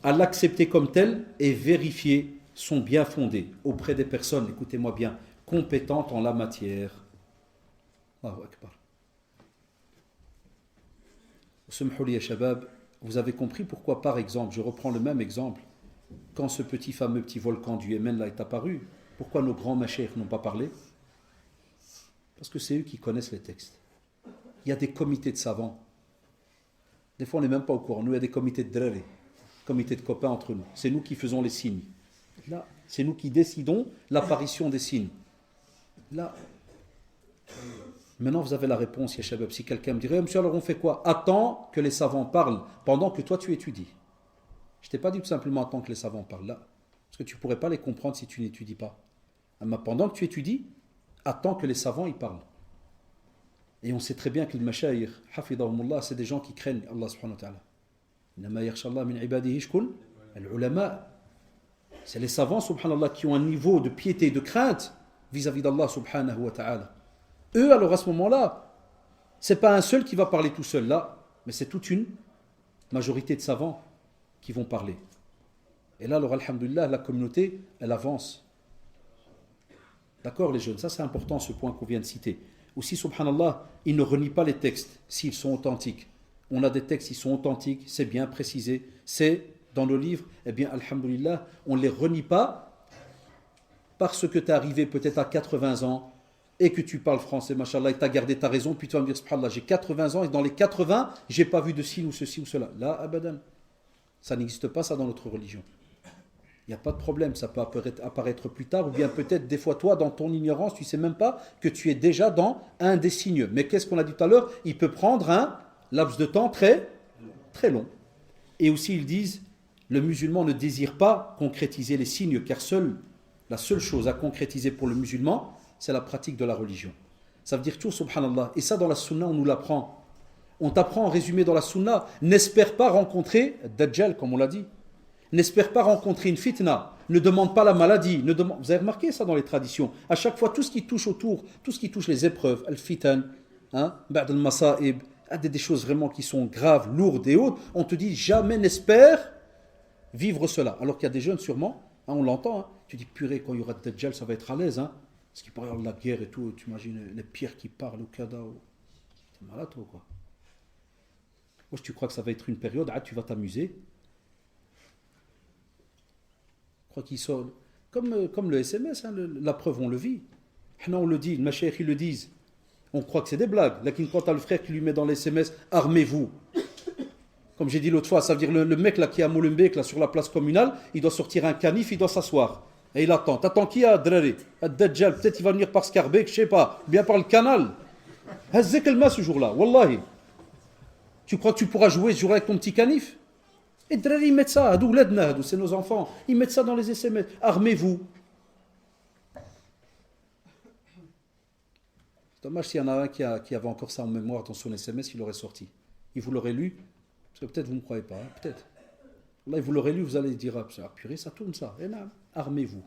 à l'accepter comme tel et vérifier son bien fondé auprès des personnes, écoutez-moi bien, compétentes en la matière. Allahu Akbar. Vous avez compris pourquoi, par exemple, je reprends le même exemple, quand ce fameux petit volcan du Yémen là est apparu, pourquoi nos grands mashayikh n'ont pas parlé? Parce que c'est eux qui connaissent les textes. Il y a des comités de savants. Des fois, on n'est même pas au courant. Nous, il y a des comités de drari, comités de copains entre nous. C'est nous qui faisons les signes. Là, c'est nous qui décidons l'apparition des signes. Là, maintenant, vous avez la réponse, ya shabab. Si quelqu'un me dirait, monsieur, alors on fait quoi? Attends que les savants parlent pendant que toi tu étudies. Je ne t'ai pas dit tout simplement attends que les savants parlent là. Parce que tu ne pourrais pas les comprendre si tu n'étudies pas. Mais pendant que tu étudies, attends que les savants y parlent. Et on sait très bien que les mashayikh, hafidahumullah, c'est des gens qui craignent Allah subhanahu wa ta'ala. Innama yakhshallah min ibadihi shkun al-ulama. C'est les savants, subhanallah, qui ont un niveau de piété et de crainte vis-à-vis d'Allah subhanahu wa ta'ala. Eux, alors à ce moment-là, c'est pas un seul qui va parler tout seul là, mais c'est toute une majorité de savants qui vont parler. Et là, alors, alhamdulillah, la communauté, elle avance. D'accord, les jeunes? Ça, c'est important, ce point qu'on vient de citer. Aussi, subhanallah, ils ne renient pas les textes s'ils sont authentiques. On a des textes qui sont authentiques, c'est bien précisé, c'est dans nos livres, eh bien, alhamdulillah, on ne les renie pas parce que tu es arrivé peut-être à 80 ans et que tu parles français, machallah, et tu as gardé ta raison, puis tu vas me dire, subhanallah, j'ai 80 ans et dans les 80, j'ai pas vu de signe ou ceci ou cela. Là, abadan. Ça n'existe pas, ça, dans notre religion. Il n'y a pas de problème, ça peut apparaître plus tard, ou bien peut-être des fois toi, dans ton ignorance, tu ne sais même pas que tu es déjà dans un des signes. Mais qu'est-ce qu'on a dit tout à l'heure? Il peut prendre un laps de temps très, très long. Et aussi, ils disent, le musulman ne désire pas concrétiser les signes, car la seule chose à concrétiser pour le musulman, c'est la pratique de la religion. Ça veut dire tout, subhanallah. Et ça, dans la sunna, on nous l'apprend. On t'apprend en résumé dans la sunna, n'espère pas rencontrer Dajjal, comme on l'a dit. N'espère pas rencontrer une fitna. Ne demande pas la maladie. Vous avez remarqué ça dans les traditions. À chaque fois, tout ce qui touche autour, tout ce qui touche les épreuves, al-fitan, ba'd al-masa'ib, des choses vraiment qui sont graves, lourdes et hautes, on te dit jamais n'espère vivre cela. Alors qu'il y a des jeunes sûrement, on l'entend, tu dis purée, quand il y aura de Dajjal, ça va être à l'aise, parce qu'il parle de la guerre et tout, tu imagines les pierres qui parlent au Kada. T'es malade toi quoi. Moi, tu crois que ça va être une période, tu vas t'amuser. Je crois qu'il sort, comme le SMS, la preuve on le vit. On le dit, les mashayikh ils le disent. On croit que c'est des blagues. Là, quand tu as le frère qui lui met dans les SMS, armez-vous. Comme j'ai dit l'autre fois, ça veut dire le mec là qui est à Molenbeek, là sur la place communale, il doit sortir un canif, il doit s'asseoir. Et il attend. T'attends qui a Drari? Ad-Dajjal, peut-être il va venir par Scarbeck, je sais pas, bien par le canal. Hazzek el-ma ce jour-là, wallahi. Tu crois que tu pourras jouer ce jour-là avec ton petit canif? Et Drari, ils mettent ça, c'est nos enfants, ils mettent ça dans les SMS. Armez-vous. Dommage s'il y en a un qui avait encore ça en mémoire dans son SMS, il l'aurait sorti. Il vous l'aurait lu, parce que peut-être vous ne me croyez pas, peut-être. Là, il vous l'aurait lu, vous allez dire, purée, ça tourne ça. Et là, armez-vous.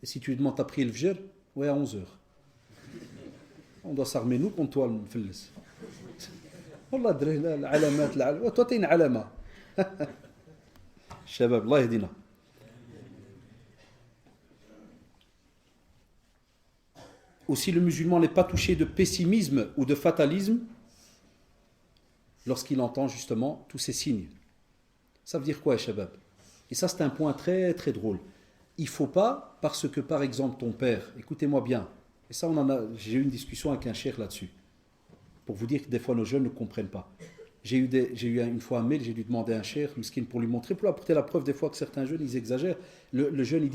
Et si tu lui demandes, t'as prié le Fajr? Ouais, à 11h. On doit s'armer nous contre toi, le Mfilles. Wallah, l'alamat, toi, t'es une alama. Shabab, Allah yahdina. Aussi, le musulman n'est pas touché de pessimisme ou de fatalisme lorsqu'il entend justement tous ces signes. Ça veut dire quoi, Shabab? Et ça, c'est un point très très drôle. Il ne faut pas, parce que par exemple ton père, écoutez-moi bien, et ça j'ai eu une discussion avec un cheikh là-dessus, pour vous dire que des fois nos jeunes ne comprennent pas. J'ai eu une fois un mail, j'ai dû demander à un cheikh, miskin, pour lui montrer, pour lui apporter la preuve des fois que certains jeunes, ils exagèrent. Le jeune,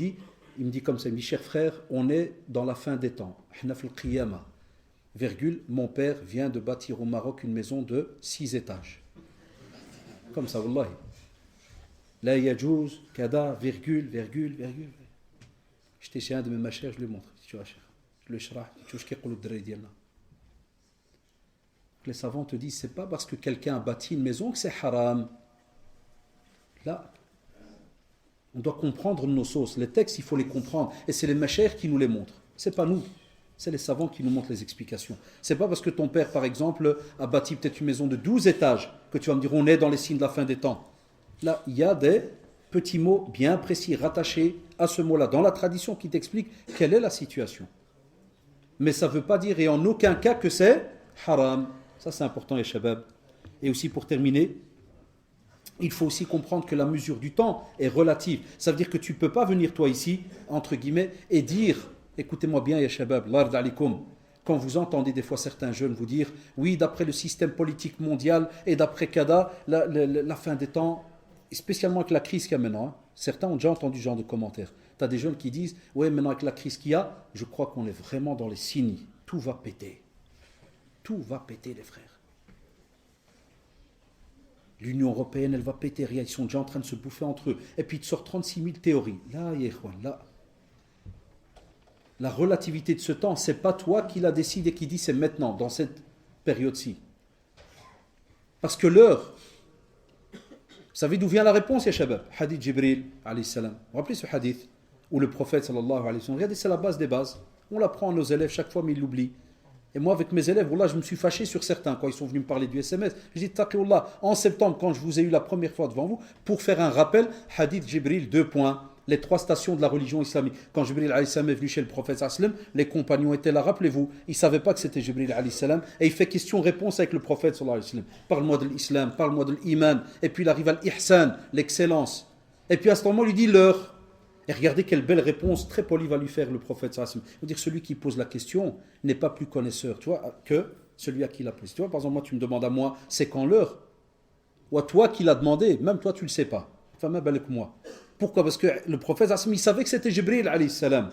il me dit comme ça, il me dit, cher frère, on est dans la fin des temps. Virgule, mon père vient de bâtir au Maroc une maison de 6 étages. Comme ça, wallahi. La yajouz, kada, virgule. J'étais chez un de mes machers, je lui montre. Tu vois, cher. Je le shrah, tu vois, je les savants te disent, c'est pas parce que quelqu'un a bâti une maison que c'est haram. Là, on doit comprendre nos sources. Les textes, il faut les comprendre. Et c'est les machers qui nous les montrent. C'est pas nous. C'est les savants qui nous montrent les explications. C'est pas parce que ton père, par exemple, a bâti peut-être une maison de 12 étages que tu vas me dire, on est dans les signes de la fin des temps. Là, il y a des petits mots bien précis rattachés à ce mot-là dans la tradition qui t'expliquent quelle est la situation. Mais ça ne veut pas dire et en aucun cas que c'est haram. Ça, c'est important, les shabab. Et aussi, pour terminer, il faut aussi comprendre que la mesure du temps est relative. Ça veut dire que tu ne peux pas venir, toi, ici, entre guillemets, et dire, écoutez-moi bien, ya shabab, l'ard alikum, quand vous entendez des fois certains jeunes vous dire, oui, d'après le système politique mondial et d'après Kada, la fin des temps, spécialement avec la crise qu'il y a maintenant, certains ont déjà entendu ce genre de commentaires. Tu as des jeunes qui disent, ouais, maintenant avec la crise qu'il y a, je crois qu'on est vraiment dans les signes. Tout va péter. Tout va péter, les frères. L'Union européenne, elle va péter, ils sont déjà en train de se bouffer entre eux. Et puis, ils te sortent 36 000 théories. Là, là. La relativité de ce temps, c'est pas toi qui la décide et qui dit c'est maintenant, dans cette période-ci. Parce que l'heure, vous savez d'où vient la réponse, ya shabab? Hadith Jibril, alayhi salam. Vous vous rappelez ce hadith où le prophète, sallallahu alayhi wa sallam, regardez, c'est la base des bases. On l'apprend à nos élèves chaque fois, mais ils l'oublient. Et moi, avec mes élèves, là, je me suis fâché sur certains quand ils sont venus me parler du SMS. Je dis, taqillah, en septembre, quand je vous ai eu la première fois devant vous, pour faire un rappel, hadith Jibril, 2 points, les 3 stations de la religion islamique. Quand Jibril alayhi salam est venu chez le prophète sallam, les compagnons étaient là, rappelez-vous, ils ne savaient pas que c'était Jibril alayhi salam, et il fait question-réponse avec le prophète sallallahu alayhi wa sallam. Parle-moi de l'islam, parle-moi de l'iman, et puis il arrive à l'ihsan, l'excellence. Et puis à ce moment, il lui dit l'heure. Et regardez quelle belle réponse, très polie va lui faire le prophète sallallahu alayhi wa sallam. Il veut dire celui qui pose la question n'est pas plus connaisseur, tu vois, que celui à qui il a posé. Tu vois, par exemple, moi, tu me demandes à moi, c'est quand l'heure? Ou à toi qui l'a demandé, même toi, tu ne le sais pas. Enfin, même avec moi. Pourquoi? Parce que le prophète, il savait que c'était Jibril, alayhi salam.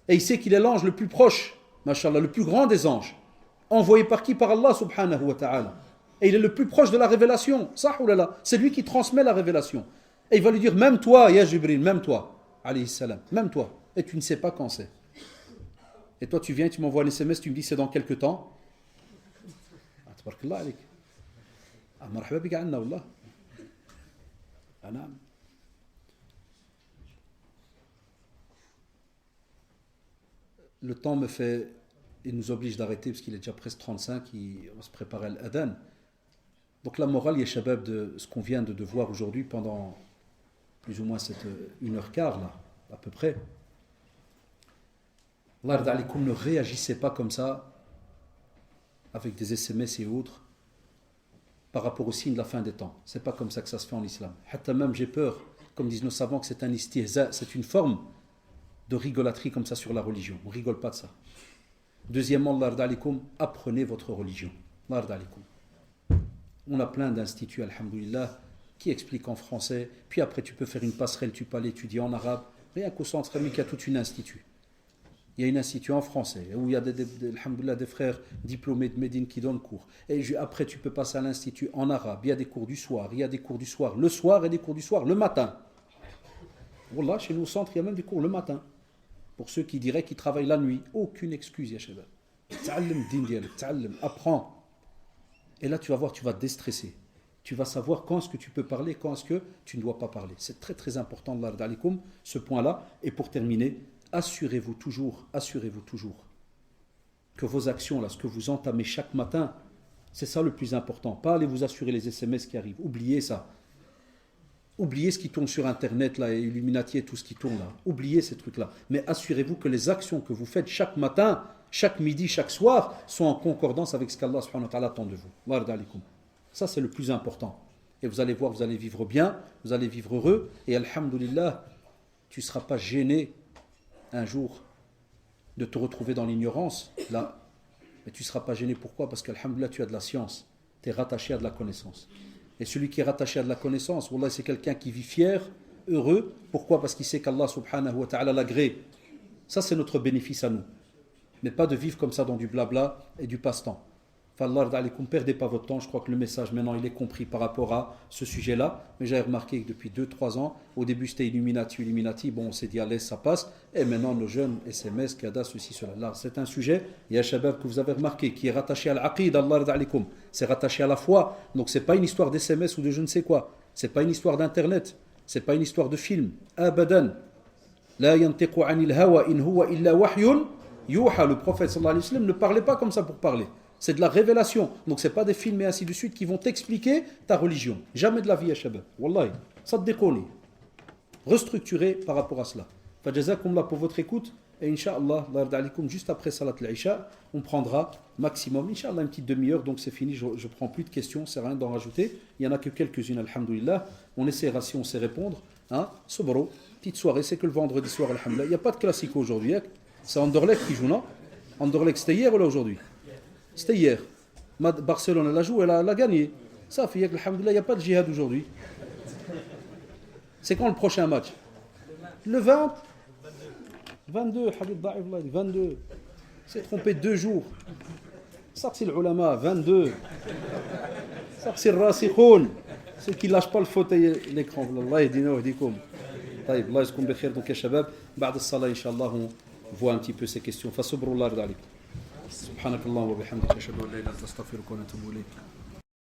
Et il sait qu'il est l'ange le plus proche, mashallah, le plus grand des anges. Envoyé par qui? Par Allah, subhanahu wa ta'ala. Et il est le plus proche de la révélation. C'est lui qui transmet la révélation. Et il va lui dire, même toi, ya Jibril, même toi, alayhi salam, même toi. Et tu ne sais pas quand c'est. Et toi, tu viens, tu m'envoies un SMS, tu me dis, c'est dans quelques temps. Tabarakallah alayk. Marhaba bika anna, wallah. Anam. Le temps me fait il nous oblige d'arrêter parce qu'il est déjà presque 35, on va se préparer à l'adhan. Donc la morale, ya shabab, de ce qu'on vient de voir aujourd'hui pendant plus ou moins cette 1h15 là, à peu près. Allah yarda alaykoum, ne réagissez pas comme ça avec des SMS et autres par rapport au signe de la fin des temps. C'est pas comme ça que ça se fait en islam. Hatta même j'ai peur, comme disent nos savants, que c'est un istihza, c'est une forme de rigolaterie comme ça sur la religion. On rigole pas de ça. Deuxièmement, Allah yarda alaykoum, apprenez votre religion. Allah yarda alaykoum. On a plein d'instituts, alhamdoulilah, qui expliquent en français, puis après tu peux faire une passerelle, tu peux aller étudier en arabe. Rien qu'au centre islamique, il y a tout un institut. Il y a un institut en français, où il y a des frères diplômés de Médine qui donnent cours. Et après tu peux passer à l'institut en arabe, il y a des cours du soir, il y a des cours du soir le soir et des cours du soir le matin. Wallah, chez nous au centre, il y a même des cours le matin. Pour ceux qui diraient qu'ils travaillent la nuit, aucune excuse, ya shabab. Ta'allim din dialek, ta'allim, apprends. Et là, tu vas voir, tu vas te déstresser. Tu vas savoir quand est-ce que tu peux parler, quand est-ce que tu ne dois pas parler. C'est très très important, Allah yarda alaykoum, ce point-là. Et pour terminer, assurez-vous toujours que vos actions, là, ce que vous entamez chaque matin, c'est ça le plus important. Pas aller vous assurer les SMS qui arrivent. Oubliez ça. Oubliez ce qui tourne sur Internet, là, et Illuminati et tout ce qui tourne là. Oubliez ces trucs-là. Mais assurez-vous que les actions que vous faites chaque matin, chaque midi, chaque soir, sont en concordance avec ce qu'Allah subhanahu wa ta'ala attend de vous. Allah yarda alaykoum. Ça, c'est le plus important. Et vous allez voir, vous allez vivre bien, vous allez vivre heureux. Et alhamdoulilah, tu ne seras pas gêné un jour de te retrouver dans l'ignorance. Là, mais tu ne seras pas gêné. Pourquoi? Parce qu'alhamdoulilah, tu as de la science. Tu es rattaché à de la connaissance. Et celui qui est rattaché à de la connaissance, wallah, c'est quelqu'un qui vit fier, heureux. Pourquoi? Parce qu'il sait qu'Allah subhanahu wa ta'ala l'agrée. Ça, c'est notre bénéfice à nous. Mais pas de vivre comme ça dans du blabla et du passe-temps. Ne perdez pas votre temps. Je crois que le message maintenant il est compris par rapport à ce sujet-là. Mais j'avais remarqué que depuis 2-3 ans, au début c'était Illuminati. Bon, on s'est dit, allez, ça passe. Et maintenant, nos jeunes SMS, Kada, ceci, cela. Là, c'est un sujet, il y a Shabab que vous avez remarqué, qui est rattaché à l'aqid, Allah alaykoum. C'est rattaché à la foi. Donc, c'est pas une histoire d'SMS ou de je ne sais quoi. C'est pas une histoire d'Internet. C'est pas une histoire de film. Abadan. La yantiqu anil hawa in huwa illa wahyun yuha. Le prophète sallallahu alayhi wa sallam ne parlait pas comme ça pour parler. C'est de la révélation. Donc, ce n'est pas des films et ainsi de suite qui vont t'expliquer ta religion. Jamais de la vie, ya shabab. Wallahi. Ça te déconne. Restructurer par rapport à cela. Fajazakumullah pour votre écoute. Et Inch'Allah, juste après Salat al-Isha, on prendra maximum, Inch'Allah, une petite demi-heure. Donc, c'est fini. Je ne prends plus de questions. C'est rien d'en rajouter. Il n'y en a que quelques-unes, alhamdoulilah. On essaiera si on sait répondre. Hein? Sobro, petite soirée. C'est que le vendredi soir, alhamdoulilah. Il n'y a pas de classico aujourd'hui. Hein? C'est Anderlecht qui joue, non? Anderlecht, c'était hier ou là aujourd'hui? C'était hier. Barcelone, elle a joué, elle a gagné. Ça fait que, alhamdoulilah, il n'y a pas de djihad aujourd'hui. C'est quand le prochain match? Le 20? 22, Habib Da'if, 22. C'est trompé 2 jours. Ça, c'est l'ulama, 22. Ça, c'est le rasikhoun. Ceux qui ne lâchent pas le fauteuil, l'écran. Allah yedina wa yedikum. طيب الله يسكن بخير. Donc, ya shabab, بعد الصلاة, Inch'Allah, on voit un petit peu ces questions. فصبروا الله يرضى عليكم. سبحانك اللهم وبحمدك أشهد أن لا إله إلا أنت أستغفرك وأتوب إليك.